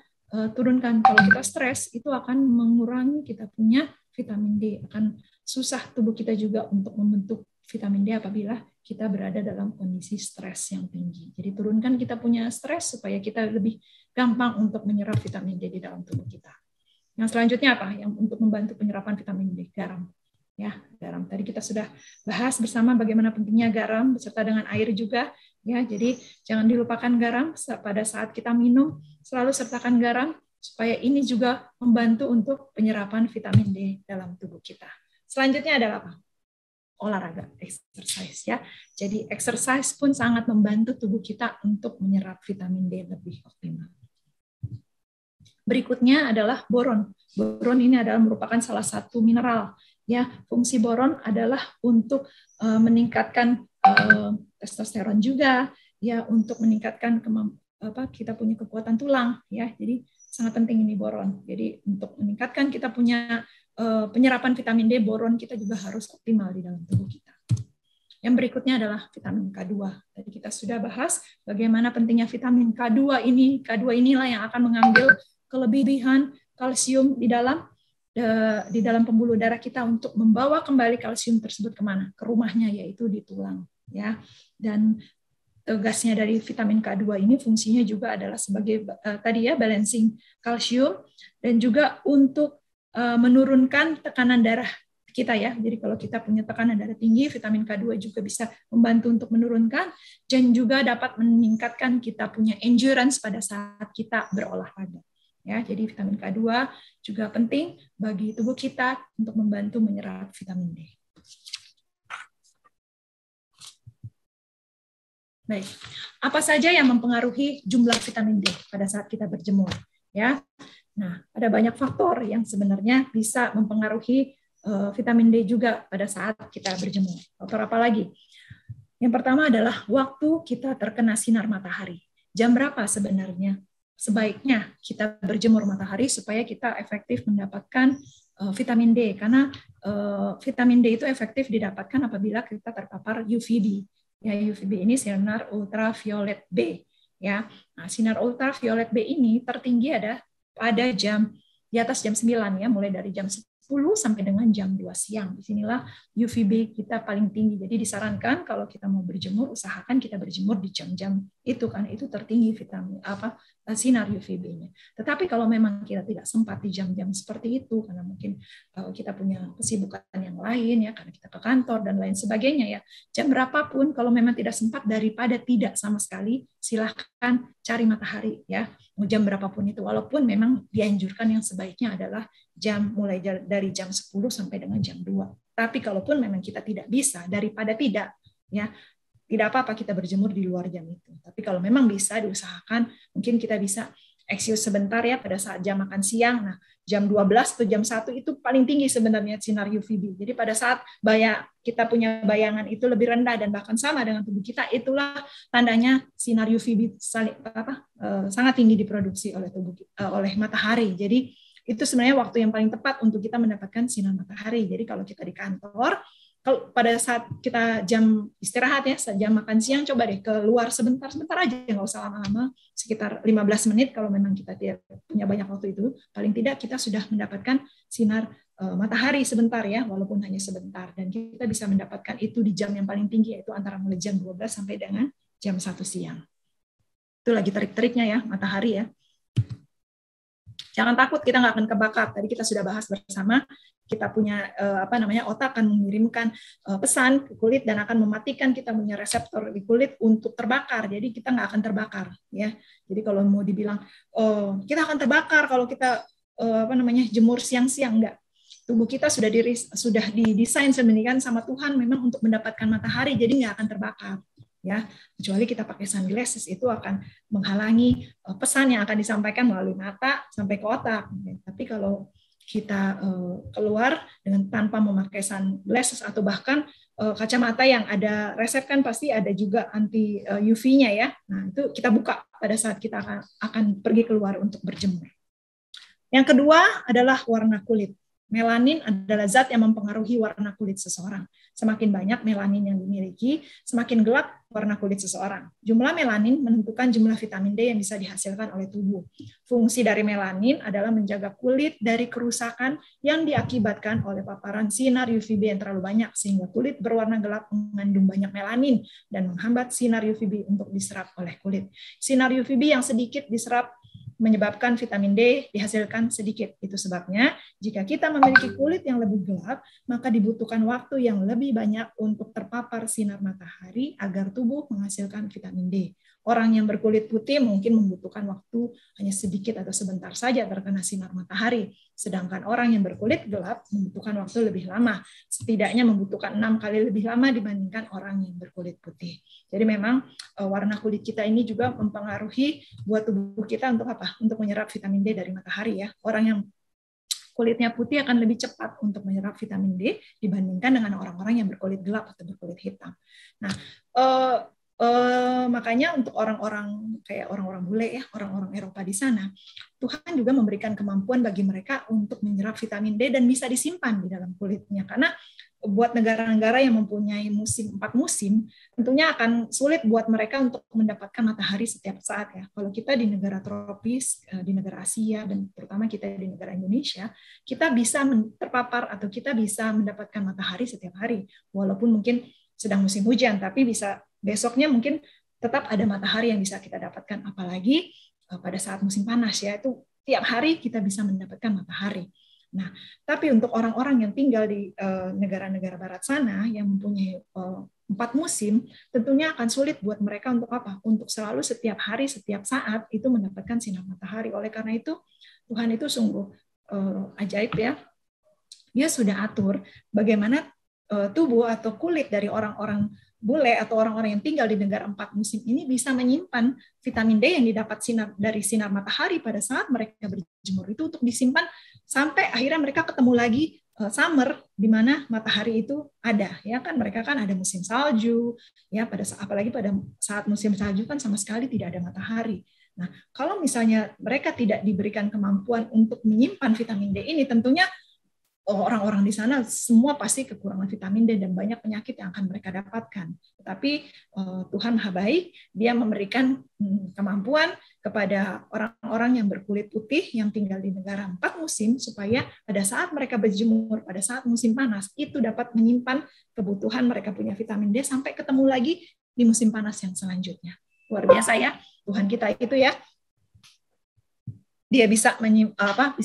turunkan. Kalau kita stres itu akan mengurangi kita punya vitamin D, akan susah tubuh kita juga untuk membentuk vitamin D apabila kita berada dalam kondisi stres yang tinggi. Jadi turunkan kita punya stres supaya kita lebih gampang untuk menyerap vitamin D di dalam tubuh kita. Yang selanjutnya apa? Yang untuk membantu penyerapan vitamin D, garam. Ya, garam. Tadi kita sudah bahas bersama bagaimana pentingnya garam beserta dengan air juga. Ya, jadi jangan dilupakan garam pada saat kita minum, selalu sertakan garam supaya ini juga membantu untuk penyerapan vitamin D dalam tubuh kita. Selanjutnya adalah apa? Olahraga, exercise ya. Jadi exercise pun sangat membantu tubuh kita untuk menyerap vitamin D lebih optimal. Berikutnya adalah boron. Boron ini adalah merupakan salah satu mineral. Ya, fungsi boron adalah untuk meningkatkan testosteron juga, ya, untuk meningkatkan kita punya kekuatan tulang, ya. Jadi sangat penting ini boron. Jadi untuk meningkatkan kita punya penyerapan vitamin D, boron kita juga harus optimal di dalam tubuh kita. Yang berikutnya adalah vitamin K2. Tadi kita sudah bahas bagaimana pentingnya vitamin K2 ini. K2 inilah yang akan mengambil kelebihan kalsium di dalam pembuluh darah kita untuk membawa kembali kalsium tersebut kemana? Ke rumahnya, yaitu di tulang. Ya. Dan tugasnya dari vitamin K2 ini fungsinya juga adalah sebagai balancing kalsium dan juga untuk menurunkan tekanan darah kita ya. Jadi kalau kita punya tekanan darah tinggi, vitamin K2 juga bisa membantu untuk menurunkan dan juga dapat meningkatkan kita punya endurance pada saat kita berolahraga. Ya, jadi vitamin K2 juga penting bagi tubuh kita untuk membantu menyerap vitamin D. Baik, apa saja yang mempengaruhi jumlah vitamin D pada saat kita berjemur? Ya, nah ada banyak faktor yang sebenarnya bisa mempengaruhi vitamin D juga pada saat kita berjemur. Faktor apa lagi? Yang pertama adalah waktu kita terkena sinar matahari. Jam berapa sebenarnya sebaiknya kita berjemur matahari supaya kita efektif mendapatkan vitamin D, karena vitamin D itu efektif didapatkan apabila kita terpapar UVB. Ya, UVB ini sinar ultraviolet B. Ya, nah, sinar ultraviolet B ini tertinggi ada pada di atas jam 9 ya, mulai dari jam 10 sampai dengan jam 2 siang. Disinilah UVB kita paling tinggi. Jadi disarankan kalau kita mau berjemur, usahakan kita berjemur di jam-jam itu, karena itu tertinggi sinar UVB-nya. Tetapi kalau memang kita tidak sempat di jam-jam seperti itu, karena mungkin kita punya kesibukan yang lain ya, karena kita ke kantor dan lain sebagainya ya, jam berapapun kalau memang tidak sempat, daripada tidak sama sekali, silahkan cari matahari ya, jam berapapun itu, walaupun memang dianjurkan yang sebaiknya adalah mulai dari jam 10 sampai dengan jam 2. Tapi kalaupun memang kita tidak bisa, daripada tidak ya, tidak apa-apa kita berjemur di luar jam itu. Tapi kalau memang bisa, diusahakan mungkin kita bisa Eksius sebentar ya pada saat jam makan siang. Nah, jam 12 atau jam 1 itu paling tinggi sebenarnya sinar UVB. Jadi pada saat kita punya bayangan itu lebih rendah dan bahkan sama dengan tubuh kita, itulah tandanya sinar UVB sangat tinggi diproduksi oleh oleh matahari. Jadi itu sebenarnya waktu yang paling tepat untuk kita mendapatkan sinar matahari. Jadi kalau kita di kantor, kalau pada saat kita jam istirahat ya, saat jam makan siang, coba deh keluar sebentar aja, nggak usah lama-lama, sekitar 15 menit kalau memang kita tidak punya banyak waktu itu, paling tidak kita sudah mendapatkan sinar matahari sebentar ya, walaupun hanya sebentar, dan kita bisa mendapatkan itu di jam yang paling tinggi, yaitu antara mulai jam 12 sampai dengan jam 1 siang. Itu lagi terik-teriknya ya, matahari ya. Jangan takut kita nggak akan kebakar. Tadi kita sudah bahas bersama, kita punya otak akan mengirimkan pesan ke kulit dan akan mematikan kita punya reseptor di kulit untuk terbakar. Jadi kita nggak akan terbakar ya. Jadi kalau mau dibilang kita akan terbakar kalau kita jemur siang-siang, enggak. Tubuh kita sudah didesain sedemikian sama Tuhan memang untuk mendapatkan matahari, jadi nggak akan terbakar. Ya, kecuali kita pakai sunglasses itu akan menghalangi pesan yang akan disampaikan melalui mata sampai ke otak. Tapi kalau kita keluar dengan tanpa memakai sunglasses atau bahkan kacamata yang ada resep kan pasti ada juga anti UV-nya ya. Nah, itu kita buka pada saat kita akan pergi keluar untuk berjemur. Yang kedua adalah warna kulit. Melanin adalah zat yang mempengaruhi warna kulit seseorang. Semakin banyak melanin yang dimiliki, semakin gelap warna kulit seseorang. Jumlah melanin menentukan jumlah vitamin D yang bisa dihasilkan oleh tubuh. Fungsi dari melanin adalah menjaga kulit dari kerusakan yang diakibatkan oleh paparan sinar UVB yang terlalu banyak, sehingga kulit berwarna gelap mengandung banyak melanin dan menghambat sinar UVB untuk diserap oleh kulit. Sinar UVB yang sedikit diserap menyebabkan vitamin D dihasilkan sedikit. Itu sebabnya jika kita memiliki kulit yang lebih gelap, maka dibutuhkan waktu yang lebih banyak untuk terpapar sinar matahari agar tubuh menghasilkan vitamin D. Orang yang berkulit putih mungkin membutuhkan waktu hanya sedikit atau sebentar saja terkena sinar matahari. Sedangkan orang yang berkulit gelap membutuhkan waktu lebih lama. Setidaknya membutuhkan 6 kali lebih lama dibandingkan orang yang berkulit putih. Jadi memang warna kulit kita ini juga mempengaruhi buat tubuh kita untuk apa? Untuk menyerap vitamin D dari matahari ya. Orang yang kulitnya putih akan lebih cepat untuk menyerap vitamin D dibandingkan dengan orang-orang yang berkulit gelap atau berkulit hitam. Nah, makanya untuk orang-orang kayak orang-orang bule ya, orang-orang Eropa di sana, Tuhan juga memberikan kemampuan bagi mereka untuk menyerap vitamin D dan bisa disimpan di dalam kulitnya. Karena buat negara-negara yang mempunyai 4 musim, tentunya akan sulit buat mereka untuk mendapatkan matahari setiap saat ya. Kalau kita di negara tropis, di negara Asia, dan terutama kita di negara Indonesia, kita bisa terpapar atau kita bisa mendapatkan matahari setiap hari. Walaupun mungkin sedang musim hujan, tapi bisa besoknya mungkin tetap ada matahari yang bisa kita dapatkan. Apalagi pada saat musim panas ya, itu tiap hari kita bisa mendapatkan matahari. Nah, tapi untuk orang-orang yang tinggal di negara-negara barat sana yang mempunyai 4 musim, tentunya akan sulit buat mereka untuk apa? Untuk selalu setiap hari, setiap saat itu mendapatkan sinar matahari. Oleh karena itu, Tuhan itu sungguh ajaib ya. Dia sudah atur bagaimana tubuh atau kulit dari orang-orang bule atau orang-orang yang tinggal di negara 4 musim ini bisa menyimpan vitamin D yang didapat dari sinar matahari pada saat mereka berjemur itu untuk disimpan sampai akhirnya mereka ketemu lagi summer di mana matahari itu ada ya kan, mereka kan ada musim salju ya, apalagi pada saat musim salju kan sama sekali tidak ada matahari. Nah, kalau misalnya mereka tidak diberikan kemampuan untuk menyimpan vitamin D ini, tentunya orang-orang di sana semua pasti kekurangan vitamin D dan banyak penyakit yang akan mereka dapatkan. Tetapi Tuhan Maha Baik, Dia memberikan kemampuan kepada orang-orang yang berkulit putih yang tinggal di negara 4 musim supaya pada saat mereka berjemur, pada saat musim panas, itu dapat menyimpan kebutuhan mereka punya vitamin D sampai ketemu lagi di musim panas yang selanjutnya. Luar biasa ya, Tuhan kita itu ya. Dia bisa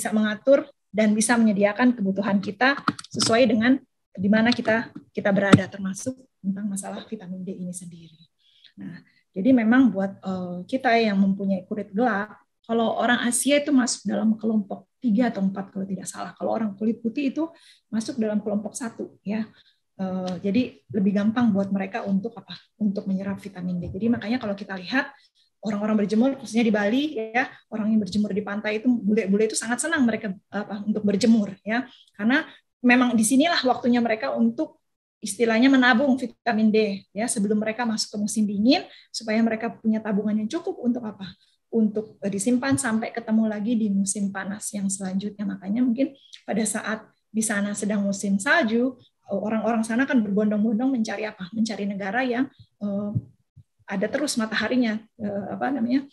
mengatur dan bisa menyediakan kebutuhan kita sesuai dengan di mana kita berada, termasuk tentang masalah vitamin D ini sendiri. Nah, jadi memang buat kita yang mempunyai kulit gelap, kalau orang Asia itu masuk dalam kelompok 3 atau 4 kalau tidak salah. Kalau orang kulit putih itu masuk dalam kelompok 1 ya. Jadi lebih gampang buat mereka untuk apa? Untuk menyerap vitamin D. Jadi makanya kalau kita lihat orang-orang berjemur khususnya di Bali ya, orang yang berjemur di pantai itu bule-bule itu sangat senang mereka untuk berjemur ya, karena memang disinilah waktunya mereka untuk istilahnya menabung vitamin D ya sebelum mereka masuk ke musim dingin supaya mereka punya tabungan yang cukup untuk apa? Untuk disimpan sampai ketemu lagi di musim panas yang selanjutnya. Makanya mungkin pada saat di sana sedang musim salju, orang-orang sana kan berbondong-bondong mencari apa? Mencari negara yang ada terus mataharinya,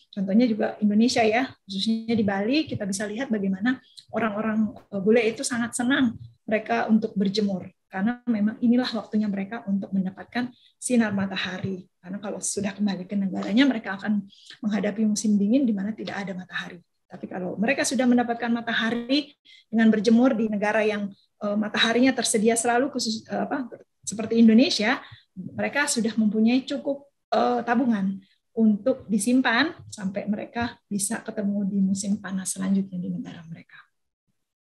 contohnya juga Indonesia ya, khususnya di Bali kita bisa lihat bagaimana orang-orang bule itu sangat senang mereka untuk berjemur karena memang inilah waktunya mereka untuk mendapatkan sinar matahari, karena kalau sudah kembali ke negaranya mereka akan menghadapi musim dingin di mana tidak ada matahari. Tapi kalau mereka sudah mendapatkan matahari dengan berjemur di negara yang mataharinya tersedia selalu khusus seperti Indonesia, mereka sudah mempunyai cukup tabungan untuk disimpan sampai mereka bisa ketemu di musim panas selanjutnya di negara mereka.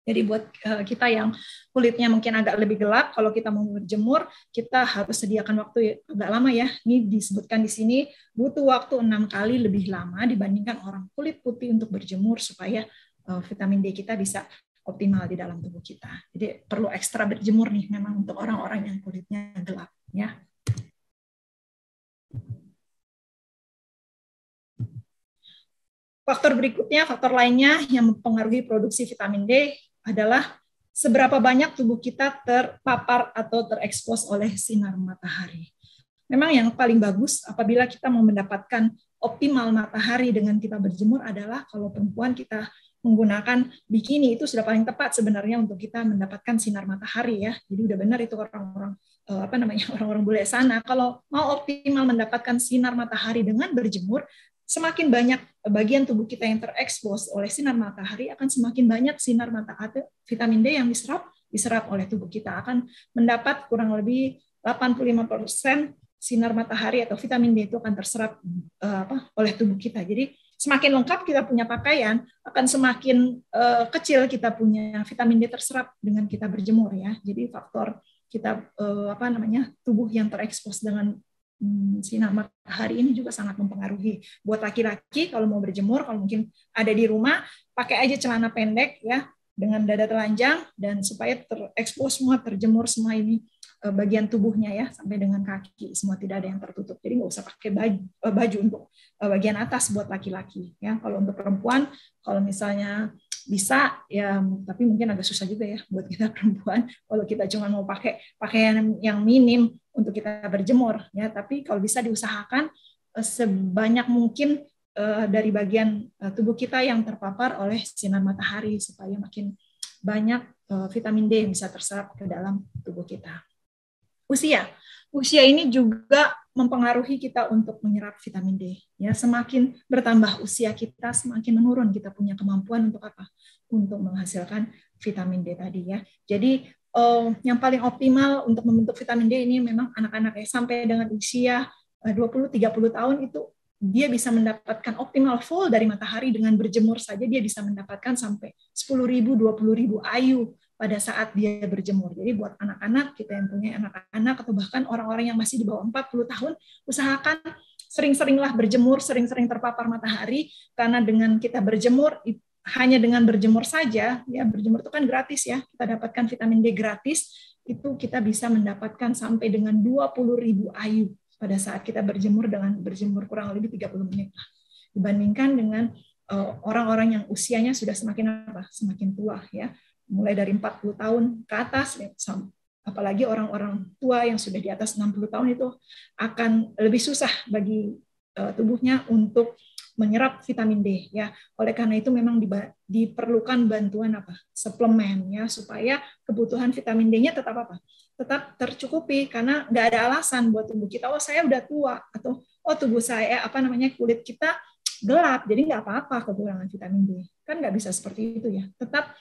Jadi buat kita yang kulitnya mungkin agak lebih gelap, kalau kita mau berjemur, kita harus sediakan waktu agak lama ya. Ini disebutkan di sini butuh waktu 6 kali lebih lama dibandingkan orang kulit putih untuk berjemur supaya vitamin D kita bisa optimal di dalam tubuh kita. Jadi perlu ekstra berjemur nih memang untuk orang-orang yang kulitnya gelap ya. Faktor berikutnya, faktor lainnya yang mempengaruhi produksi vitamin D adalah seberapa banyak tubuh kita terpapar atau terekspos oleh sinar matahari. Memang yang paling bagus apabila kita mau mendapatkan optimal matahari dengan kita berjemur adalah kalau perempuan kita menggunakan bikini, itu sudah paling tepat sebenarnya untuk kita mendapatkan sinar matahari ya. Jadi udah benar itu orang-orang orang-orang bule sana, kalau mau optimal mendapatkan sinar matahari dengan berjemur, semakin banyak bagian tubuh kita yang terekspos oleh sinar matahari, akan semakin banyak sinar matahari vitamin D yang diserap oleh tubuh kita, akan mendapat kurang lebih 85% sinar matahari atau vitamin D itu akan terserap oleh tubuh kita. Jadi semakin lengkap kita punya pakaian, akan semakin kecil kita punya vitamin D terserap dengan kita berjemur ya. Jadi faktor kita tubuh yang terekspos dengan sinar matahari ini juga sangat mempengaruhi. Buat laki-laki kalau mau berjemur, kalau mungkin ada di rumah, pakai aja celana pendek ya dengan dada telanjang, dan supaya terekspos semua, terjemur semua ini bagian tubuhnya ya sampai dengan kaki, semua tidak ada yang tertutup. Jadi nggak usah pakai baju untuk bagian atas buat laki-laki ya. Kalau untuk perempuan, kalau misalnya bisa ya, tapi mungkin agak susah juga ya buat kita perempuan kalau kita cuma mau pakai pakaian yang minim untuk kita berjemur ya. Tapi kalau bisa diusahakan sebanyak mungkin dari bagian tubuh kita yang terpapar oleh sinar matahari supaya makin banyak vitamin D yang bisa terserap ke dalam tubuh kita. Usia ini juga mempengaruhi kita untuk menyerap vitamin D. Ya, semakin bertambah usia kita, semakin menurun kita punya kemampuan untuk apa? Untuk menghasilkan vitamin D tadi ya. Jadi yang paling optimal untuk membentuk vitamin D ini memang anak-anak ya, sampai dengan usia 20-30 tahun itu dia bisa mendapatkan optimal full dari matahari dengan berjemur saja, dia bisa mendapatkan sampai 10.000, 20.000 IU pada saat dia berjemur. Jadi buat anak-anak, kita yang punya anak-anak atau bahkan orang-orang yang masih di bawah 40 tahun, usahakan sering-seringlah berjemur, sering-sering terpapar matahari, karena dengan kita berjemur, hanya dengan berjemur saja, ya berjemur itu kan gratis ya, kita dapatkan vitamin D gratis, itu kita bisa mendapatkan sampai dengan 20.000 IU pada saat kita berjemur dengan berjemur kurang lebih 30 menit. Dibandingkan dengan orang-orang yang usianya sudah semakin tua ya, mulai dari 40 tahun ke atas, apalagi orang-orang tua yang sudah di atas 60 tahun itu akan lebih susah bagi tubuhnya untuk menyerap vitamin D ya. Oleh karena itu memang diperlukan bantuan suplemen ya, supaya kebutuhan vitamin D-nya tetap tercukupi, karena nggak ada alasan buat tubuh kita, saya udah tua, atau tubuh saya kulit kita gelap, jadi nggak apa-apa kekurangan vitamin D. Kan nggak bisa seperti itu ya. Tetap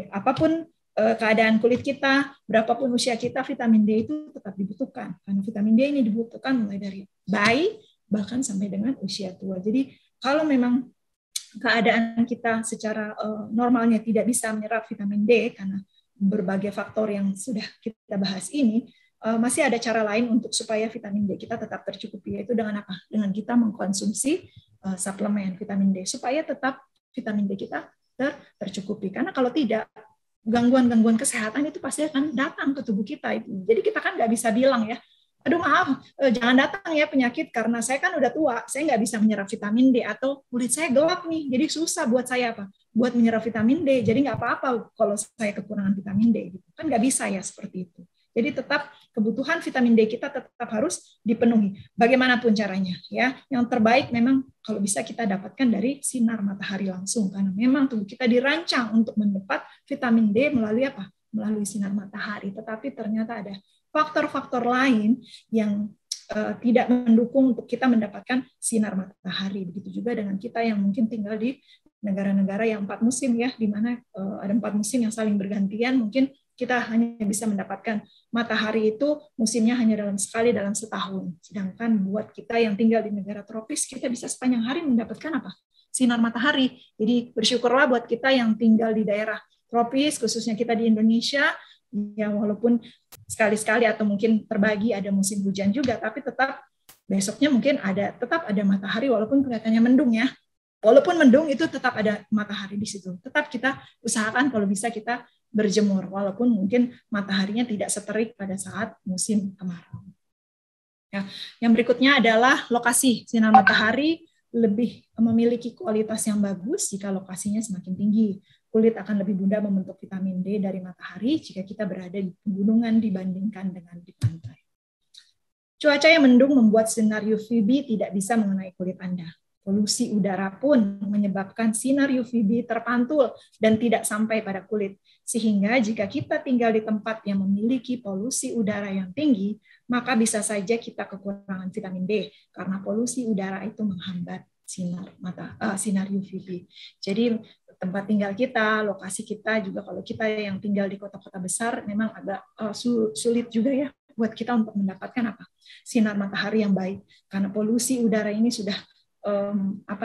apapun keadaan kulit kita, berapapun usia kita, vitamin D itu tetap dibutuhkan. Karena vitamin D ini dibutuhkan mulai dari bayi bahkan sampai dengan usia tua. Jadi kalau memang keadaan kita secara normalnya tidak bisa menyerap vitamin D karena berbagai faktor yang sudah kita bahas ini, masih ada cara lain untuk supaya vitamin D kita tetap tercukupi, yaitu dengan apa? Dengan kita mengkonsumsi suplemen vitamin D supaya tetap vitamin D kita tercukupi. Karena kalau tidak, gangguan-gangguan kesehatan itu pasti akan datang ke tubuh kita. Jadi kita kan nggak bisa bilang ya, aduh maaf, jangan datang ya penyakit karena saya kan udah tua, saya nggak bisa menyerap vitamin D, atau kulit saya gelap nih, jadi susah buat saya apa? Buat menyerap vitamin D, jadi nggak apa-apa kalau saya kekurangan vitamin D. Gitu. Kan nggak bisa ya seperti itu. Jadi tetap kebutuhan vitamin D kita tetap harus dipenuhi, bagaimanapun caranya. Ya, yang terbaik memang kalau bisa kita dapatkan dari sinar matahari langsung, karena memang tubuh kita dirancang untuk mendapat vitamin D melalui apa? Melalui sinar matahari. Tetapi ternyata ada faktor-faktor lain yang tidak mendukung untuk kita mendapatkan sinar matahari. Begitu juga dengan kita yang mungkin tinggal di negara-negara yang 4 musim ya, di mana ada 4 musim yang saling bergantian, mungkin kita hanya bisa mendapatkan matahari itu musimnya hanya sekali dalam setahun. Sedangkan buat kita yang tinggal di negara tropis, kita bisa sepanjang hari mendapatkan apa? Sinar matahari. Jadi bersyukurlah buat kita yang tinggal di daerah tropis, khususnya kita di Indonesia, ya walaupun sekali-sekali atau mungkin terbagi ada musim hujan juga, tapi tetap besoknya mungkin tetap ada matahari walaupun kelihatannya mendung ya. Walaupun mendung itu tetap ada matahari di situ. Tetap kita usahakan kalau bisa kita berjemur, walaupun mungkin mataharinya tidak seterik pada saat musim kemarau. Ya, yang berikutnya adalah lokasi. Sinar matahari lebih memiliki kualitas yang bagus jika lokasinya semakin tinggi. Kulit akan lebih mudah membentuk vitamin D dari matahari jika kita berada di pegunungan dibandingkan dengan di pantai. Cuaca yang mendung membuat sinar UVB tidak bisa mengenai kulit Anda. Polusi udara pun menyebabkan sinar UVB terpantul dan tidak sampai pada kulit. Sehingga jika kita tinggal di tempat yang memiliki polusi udara yang tinggi, maka bisa saja kita kekurangan vitamin D karena polusi udara itu menghambat sinar UVB. Jadi tempat tinggal kita, lokasi kita juga, kalau kita yang tinggal di kota-kota besar memang agak sulit juga ya buat kita untuk mendapatkan sinar matahari yang baik karena polusi udara ini sudah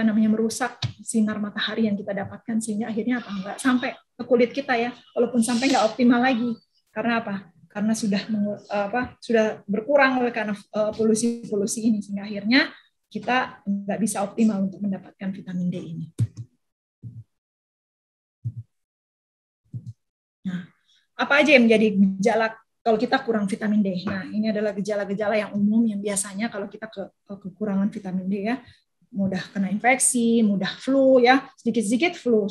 merusak sinar matahari yang kita dapatkan, sehingga akhirnya nggak sampai ke kulit kita ya, walaupun sampai nggak optimal lagi. Karena apa? Karena sudah berkurang oleh karena polusi ini, sehingga akhirnya kita nggak bisa optimal untuk mendapatkan vitamin D ini. Nah, apa aja yang menjadi gejala kalau kita kurang vitamin D? Nah, ini adalah gejala-gejala yang umum yang biasanya kalau kita kekurangan vitamin D ya, mudah kena infeksi, mudah flu ya, sedikit-sedikit flu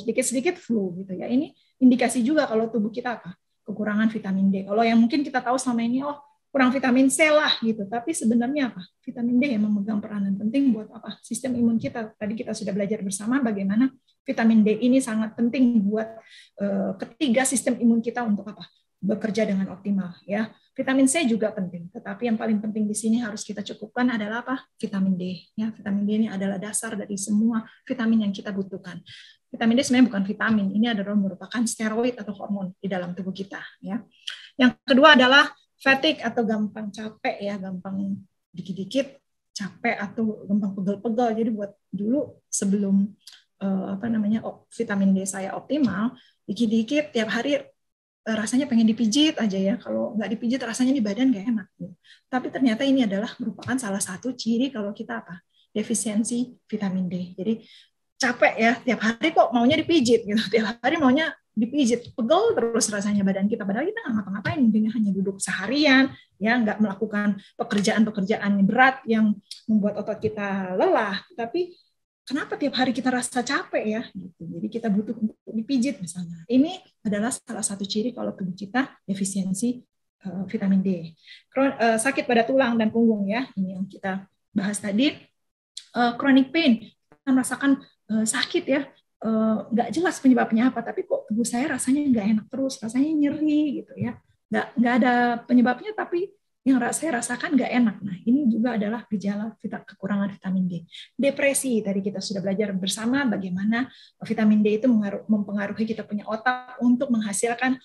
gitu ya. Ini indikasi juga kalau tubuh kita kekurangan vitamin D. Kalau yang mungkin kita tahu selama ini kurang vitamin C lah gitu, tapi sebenarnya vitamin D yang memegang peranan penting buat sistem imun kita. Tadi kita sudah belajar bersama bagaimana vitamin D ini sangat penting buat ketiga sistem imun kita untuk bekerja dengan optimal ya. Vitamin C juga penting, tetapi yang paling penting di sini harus kita cukupkan adalah vitamin D. Ya, vitamin D ini adalah dasar dari semua vitamin yang kita butuhkan. Vitamin D sebenarnya bukan vitamin, ini adalah merupakan steroid atau hormon di dalam tubuh kita. Ya. Yang kedua adalah fatigue atau gampang capek ya, gampang dikit-dikit capek atau gampang pegel-pegel. Jadi buat dulu sebelum vitamin D saya optimal, dikit-dikit tiap hari rasanya pengen dipijit aja ya, kalau nggak dipijit rasanya di badan nggak enak. Tapi ternyata ini adalah merupakan salah satu ciri kalau kita defisiensi vitamin D. Jadi capek ya, tiap hari kok maunya dipijit gitu, tiap hari maunya dipijit, pegel terus rasanya badan kita, padahal kita nggak ngapa-ngapain, mungkin hanya duduk seharian ya, nggak melakukan pekerjaan-pekerjaan berat yang membuat otot kita lelah, tapi kenapa tiap hari kita rasa capek ya? Gitu. Jadi kita butuh untuk dipijit misalnya. Ini adalah salah satu ciri kalau tubuh kita defisiensi vitamin D. Sakit pada tulang dan punggung ya, ini yang kita bahas tadi. Chronic pain, kita merasakan sakit ya, nggak jelas penyebabnya apa, tapi kok tubuh saya rasanya nggak enak terus, rasanya nyeri gitu ya. Nggak ada penyebabnya, tapi yang saya rasakan nggak enak. Nah, ini juga adalah gejala kekurangan vitamin D. Depresi, tadi kita sudah belajar bersama bagaimana vitamin D itu mempengaruhi kita punya otak untuk menghasilkan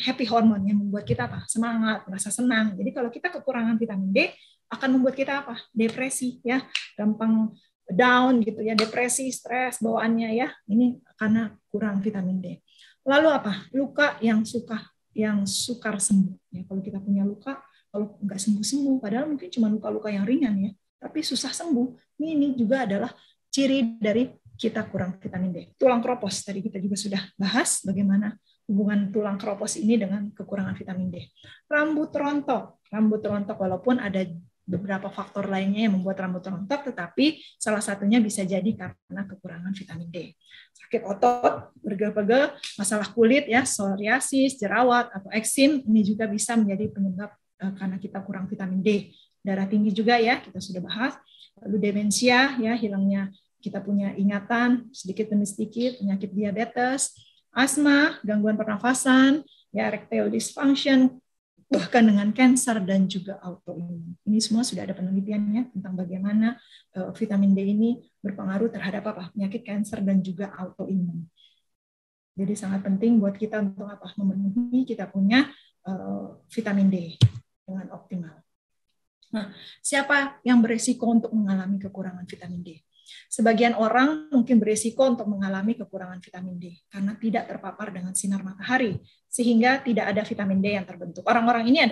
happy hormone yang membuat kita semangat, merasa senang. Jadi kalau kita kekurangan vitamin D akan membuat kita depresi ya, gampang down gitu ya, depresi, stres bawaannya ya. Ini karena kurang vitamin D. Lalu luka yang sukar sembuh ya. Kalau kita punya luka kalau nggak sembuh-sembuh, padahal mungkin cuma luka-luka yang ringan ya, tapi susah sembuh. Ini juga adalah ciri dari kita kurang vitamin D. Tulang keropos, tadi kita juga sudah bahas bagaimana hubungan tulang keropos ini dengan kekurangan vitamin D. Rambut rontok walaupun ada beberapa faktor lainnya yang membuat rambut rontok, tetapi salah satunya bisa jadi karena kekurangan vitamin D. Sakit otot, pegel-pegel, masalah kulit ya, psoriasis, jerawat atau eksim, ini juga bisa menjadi penyebab karena kita kurang vitamin D. Darah tinggi juga ya, kita sudah bahas. Lalu demensia ya, hilangnya kita punya ingatan sedikit demi sedikit, penyakit diabetes, asma, gangguan pernafasan, ya erectile dysfunction, bahkan dengan kanker dan juga autoimun. Ini semua sudah ada penelitiannya tentang bagaimana vitamin D ini berpengaruh terhadap apa? Penyakit kanker dan juga autoimun. Jadi sangat penting buat kita untuk apa? Memenuhi kita punya vitamin D dengan optimal. Nah, siapa yang beresiko untuk mengalami kekurangan vitamin D? Sebagian orang mungkin beresiko untuk mengalami kekurangan vitamin D karena tidak terpapar dengan sinar matahari, sehingga tidak ada vitamin D yang terbentuk. Orang-orang ini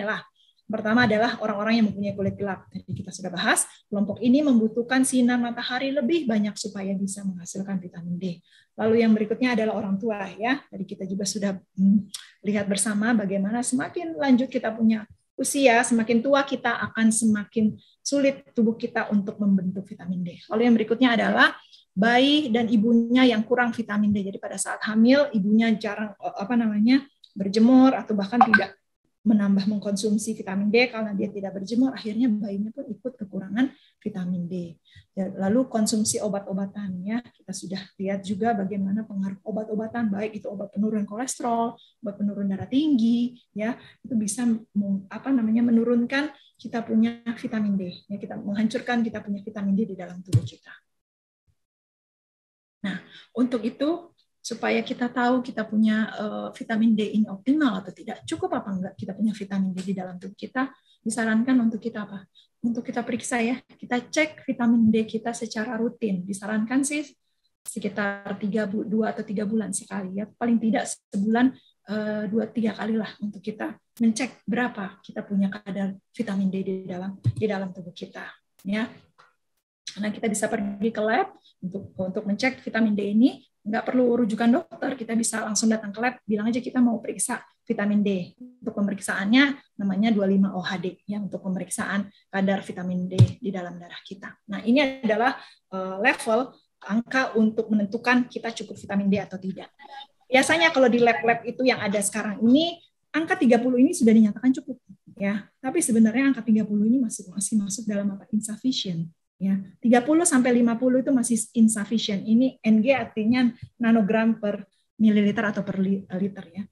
pertama adalah orang-orang yang mempunyai kulit gelap. Jadi kita sudah bahas, kelompok ini membutuhkan sinar matahari lebih banyak supaya bisa menghasilkan vitamin D. Lalu yang berikutnya adalah orang tua ya. Tadi kita juga sudah lihat bersama bagaimana semakin lanjut kita punya usia, semakin tua kita akan semakin sulit tubuh kita untuk membentuk vitamin D. Lalu yang berikutnya adalah bayi dan ibunya yang kurang vitamin D. Jadi pada saat hamil, ibunya jarang berjemur atau bahkan tidak mengkonsumsi vitamin D karena dia tidak berjemur, akhirnya bayinya pun ikut kekurangan vitamin D. Lalu konsumsi obat-obatan ya, kita sudah lihat juga bagaimana pengaruh obat-obatan, baik itu obat penurun kolesterol, obat penurun darah tinggi, ya itu bisa menurunkan kita punya vitamin D, ya kita menghancurkan kita punya vitamin D di dalam tubuh kita. Nah, untuk itu supaya kita tahu kita punya vitamin D ini optimal atau tidak, cukup apa enggak kita punya vitamin D di dalam tubuh kita, disarankan untuk kita apa? Untuk kita periksa ya, kita cek vitamin D kita secara rutin. Disarankan sih sekitar 2 atau 3 bulan sekali ya, paling tidak sebulan 2-3 kali lah untuk kita mencek berapa kita punya kadar vitamin D di dalam tubuh kita ya. Karena kita bisa pergi ke lab untuk mencek vitamin D ini, nggak perlu rujukan dokter, kita bisa langsung datang ke lab, bilang aja kita mau periksa vitamin D. Untuk pemeriksaannya namanya 25-OHD, ya, untuk pemeriksaan kadar vitamin D di dalam darah kita. Nah, ini adalah level angka untuk menentukan kita cukup vitamin D atau tidak. Biasanya kalau di lab-lab itu yang ada sekarang ini, angka 30 ini sudah dinyatakan cukup. Ya, tapi sebenarnya angka 30 ini masih masuk dalam apa? Insufficient. Ya, 30 sampai 50 itu masih insufficient. Ini Ng artinya nanogram per mililiter atau per liter ya.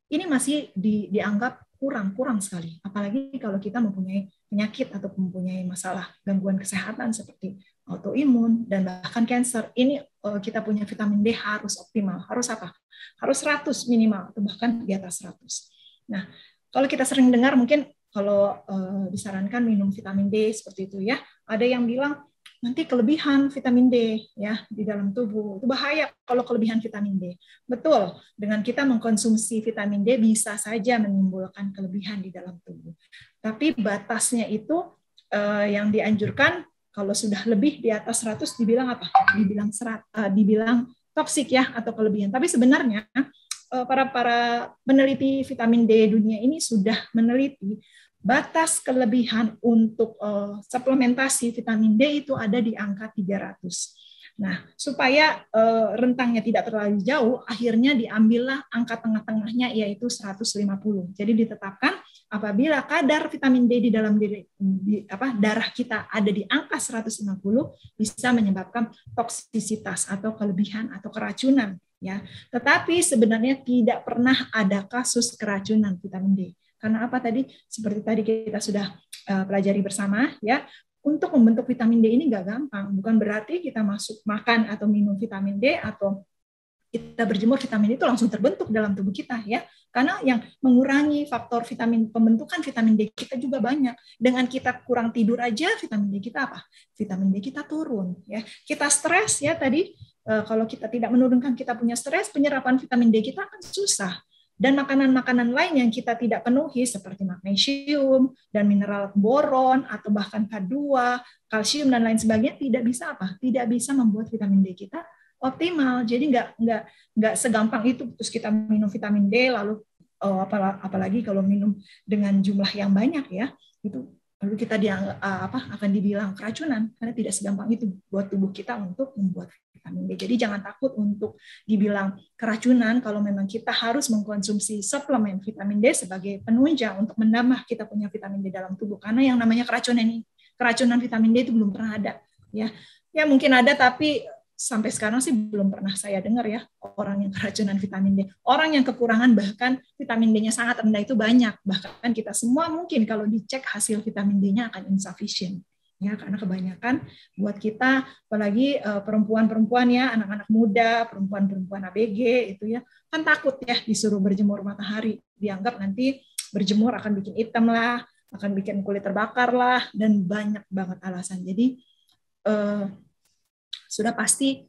Ini masih dianggap kurang sekali. Apalagi kalau kita mempunyai penyakit atau mempunyai masalah gangguan kesehatan seperti autoimun dan bahkan kanker. Ini kita punya vitamin D harus optimal. Harus apa? Harus 100 minimal atau bahkan di atas 100. Nah, kalau kita sering dengar mungkin kalau disarankan minum vitamin D seperti itu ya, ada yang bilang nanti kelebihan vitamin D ya di dalam tubuh. Itu bahaya kalau kelebihan vitamin D. Betul, dengan kita mengkonsumsi vitamin D bisa saja menimbulkan kelebihan di dalam tubuh. Tapi batasnya itu yang dianjurkan kalau sudah lebih di atas 100 dibilang apa? Dibilang toksik ya atau kelebihan. Tapi sebenarnya para peneliti vitamin D dunia ini sudah meneliti batas kelebihan untuk suplementasi vitamin D itu ada di angka 300. Nah, supaya rentangnya tidak terlalu jauh, akhirnya diambillah angka tengah-tengahnya yaitu 150. Jadi ditetapkan apabila kadar vitamin D di dalam darah kita ada di angka 150 bisa menyebabkan toksisitas atau kelebihan atau keracunan ya. Tetapi sebenarnya tidak pernah ada kasus keracunan vitamin D. Karena apa tadi? Seperti tadi kita sudah pelajari bersama ya. Untuk membentuk vitamin D ini nggak gampang. Bukan berarti kita makan atau minum vitamin D atau kita berjemur vitamin D itu langsung terbentuk dalam tubuh kita ya. Karena yang mengurangi faktor pembentukan vitamin D kita juga banyak. Dengan kita kurang tidur aja vitamin D kita apa? Vitamin D kita turun ya. Kita stres ya tadi, kalau kita tidak menurunkan kita punya stres, penyerapan vitamin D kita akan susah. Dan makanan-makanan lain yang kita tidak penuhi seperti magnesium dan mineral boron atau bahkan K2, kalsium dan lain sebagainya tidak bisa apa? Tidak bisa membuat vitamin D kita optimal. Jadi nggak segampang itu terus kita minum vitamin D lalu apalagi kalau minum dengan jumlah yang banyak ya, itu lalu kita akan dibilang keracunan karena tidak segampang itu buat tubuh kita untuk membuat vitamin D. Jadi jangan takut untuk dibilang keracunan kalau memang kita harus mengkonsumsi suplemen vitamin D sebagai penunjang untuk menambah kita punya vitamin D dalam tubuh. Karena yang namanya keracunan vitamin D itu belum pernah ada. Ya mungkin ada tapi sampai sekarang sih belum pernah saya dengar ya orang yang keracunan vitamin D. Orang yang kekurangan bahkan vitamin D-nya sangat rendah itu banyak. Bahkan kita semua mungkin kalau dicek hasil vitamin D-nya akan insufficient. Ya, karena kebanyakan buat kita, apalagi perempuan-perempuan ya, anak-anak muda, perempuan-perempuan ABG itu ya, kan takut ya disuruh berjemur matahari. Dianggap nanti berjemur akan bikin hitam lah, akan bikin kulit terbakar lah, dan banyak banget alasan. Jadi sudah pasti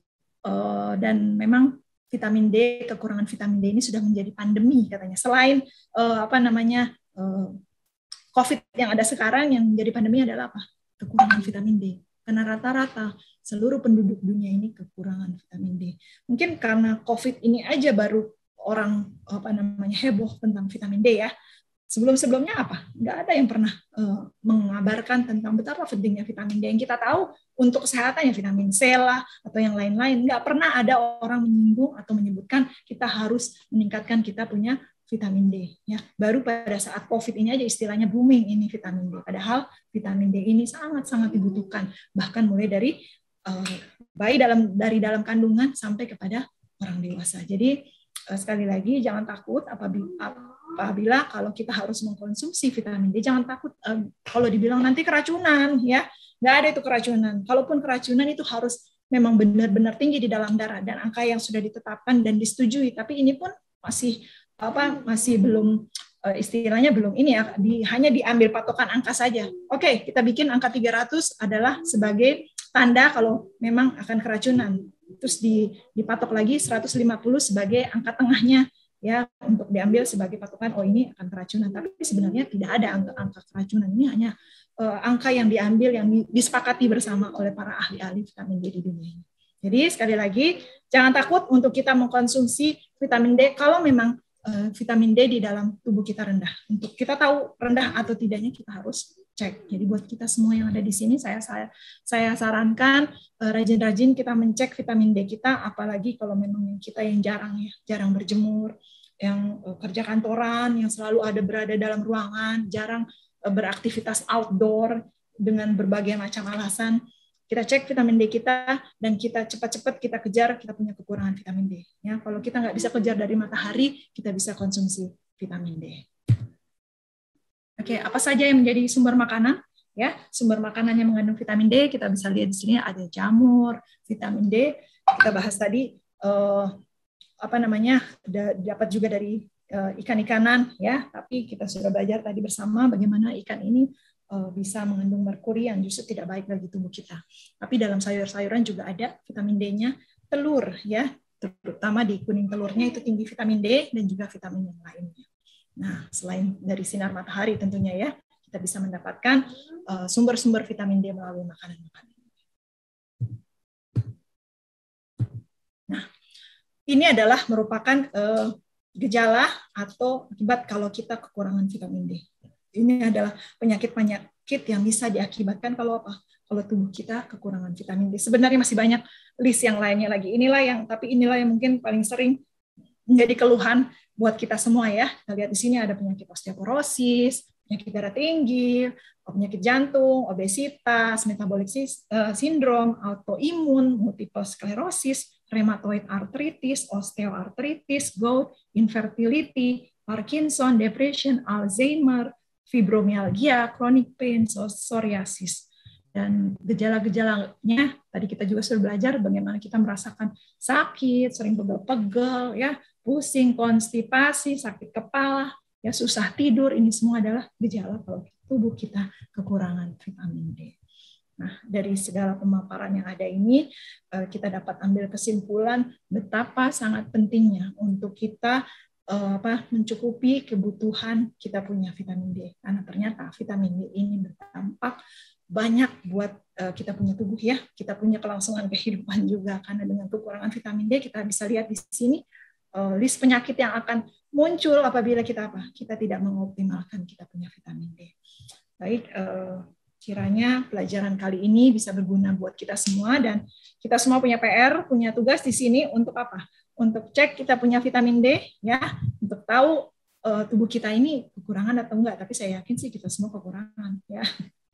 dan memang vitamin D, kekurangan vitamin D ini sudah menjadi pandemi katanya. Selain COVID yang ada sekarang, yang menjadi pandemi adalah apa? Kekurangan vitamin D. Karena rata-rata seluruh penduduk dunia ini kekurangan vitamin D. Mungkin karena COVID ini aja baru orang heboh tentang vitamin D ya. Sebelum-sebelumnya apa? Nggak ada yang pernah mengabarkan tentang betapa pentingnya vitamin D. Yang kita tahu untuk kesehatan ya vitamin C lah atau yang lain-lain. Nggak pernah ada orang menyinggung atau menyebutkan kita harus meningkatkan kita punya vitamin D. Ya, baru pada saat COVID ini aja istilahnya booming ini vitamin D. Padahal vitamin D ini sangat-sangat dibutuhkan. Bahkan mulai dari bayi dari dalam kandungan sampai kepada orang dewasa. Jadi sekali lagi jangan takut apabila kalau kita harus mengkonsumsi vitamin D, jangan takut kalau dibilang nanti keracunan ya, nggak ada itu keracunan. Kalaupun keracunan itu harus memang benar-benar tinggi di dalam darah dan angka yang sudah ditetapkan dan disetujui. Tapi ini pun masih belum istilahnya belum ini ya, hanya diambil patokan angka saja. Oke, kita bikin angka 300 adalah sebagai tanda kalau memang akan keracunan. Terus dipatok lagi 150 sebagai angka tengahnya ya untuk diambil sebagai patokan ini akan keracunan. Tapi sebenarnya tidak ada angka keracunan, ini hanya angka yang diambil yang disepakati bersama oleh para ahli-ahli vitamin D di dunia ini. Jadi sekali lagi jangan takut untuk kita mengkonsumsi vitamin D kalau memang vitamin D di dalam tubuh kita rendah. Untuk kita tahu rendah atau tidaknya kita harus cek. Jadi buat kita semua yang ada di sini saya sarankan rajin-rajin kita mencek vitamin D kita, apalagi kalau memang kita yang jarang berjemur, yang kerja kantoran, yang selalu berada dalam ruangan, jarang beraktivitas outdoor dengan berbagai macam alasan. Kita cek vitamin D kita dan kita cepat-cepat kita kejar kita punya kekurangan vitamin D. Ya, kalau kita nggak bisa kejar dari matahari, kita bisa konsumsi vitamin D. Oke, apa saja yang menjadi sumber makanan? Ya, sumber makanan yang mengandung vitamin D kita bisa lihat di sini ada jamur, vitamin D. Kita bahas tadi dapat juga dari ikan-ikanan ya. Tapi kita sudah belajar tadi bersama bagaimana ikan ini bisa mengandung merkuri yang justru tidak baik bagi tubuh kita. Tapi dalam sayur-sayuran juga ada vitamin D-nya. Telur ya, terutama di kuning telurnya itu tinggi vitamin D dan juga vitamin yang lainnya. Nah, selain dari sinar matahari tentunya ya, kita bisa mendapatkan sumber-sumber vitamin D melalui makanan-makanan. Nah, ini adalah merupakan gejala atau akibat kalau kita kekurangan vitamin D. Ini adalah penyakit-penyakit yang bisa diakibatkan kalau kalau tubuh kita kekurangan vitamin D. Sebenarnya masih banyak list yang lainnya lagi. Inilah yang mungkin paling sering menjadi keluhan buat kita semua ya. Kita lihat di sini ada penyakit osteoporosis, penyakit darah tinggi, penyakit jantung, obesitas, metabolic syndrome, autoimun, multiple sclerosis, rheumatoid arthritis, osteoarthritis, gout, infertility, Parkinson, depression, Alzheimer, fibromyalgia, chronic pain, psoriasis. Dan gejala-gejalanya tadi kita juga sudah belajar bagaimana kita merasakan sakit, sering pegel-pegel, ya, pusing, konstipasi, sakit kepala, ya, susah tidur. Ini semua adalah gejala kalau tubuh kita kekurangan vitamin D. Nah, dari segala pemaparan yang ada ini, kita dapat ambil kesimpulan betapa sangat pentingnya untuk kita mencukupi kebutuhan kita punya vitamin D. Karena ternyata vitamin D ini berdampak banyak buat kita punya tubuh ya, kita punya kelangsungan kehidupan juga. Karena dengan kekurangan vitamin D kita bisa lihat di sini list penyakit yang akan muncul apabila kita tidak mengoptimalkan kita punya vitamin D. Baik, kiranya pelajaran kali ini bisa berguna buat kita semua, dan kita semua punya PR, punya tugas di sini untuk apa? Untuk cek kita punya vitamin D ya, untuk tahu tubuh kita ini kekurangan atau enggak. Tapi saya yakin sih kita semua kekurangan ya.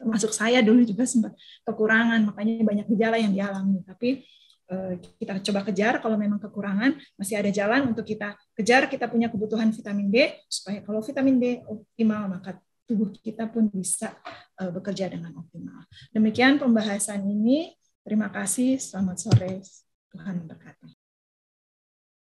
Termasuk saya dulu juga sempat kekurangan, makanya banyak gejala yang dialami. Tapi kita coba kejar, kalau memang kekurangan masih ada jalan untuk kita kejar, kita punya kebutuhan vitamin D, supaya kalau vitamin D optimal maka tubuh kita pun bisa bekerja dengan optimal. Demikian pembahasan ini. Terima kasih. Selamat sore. Tuhan memberkati.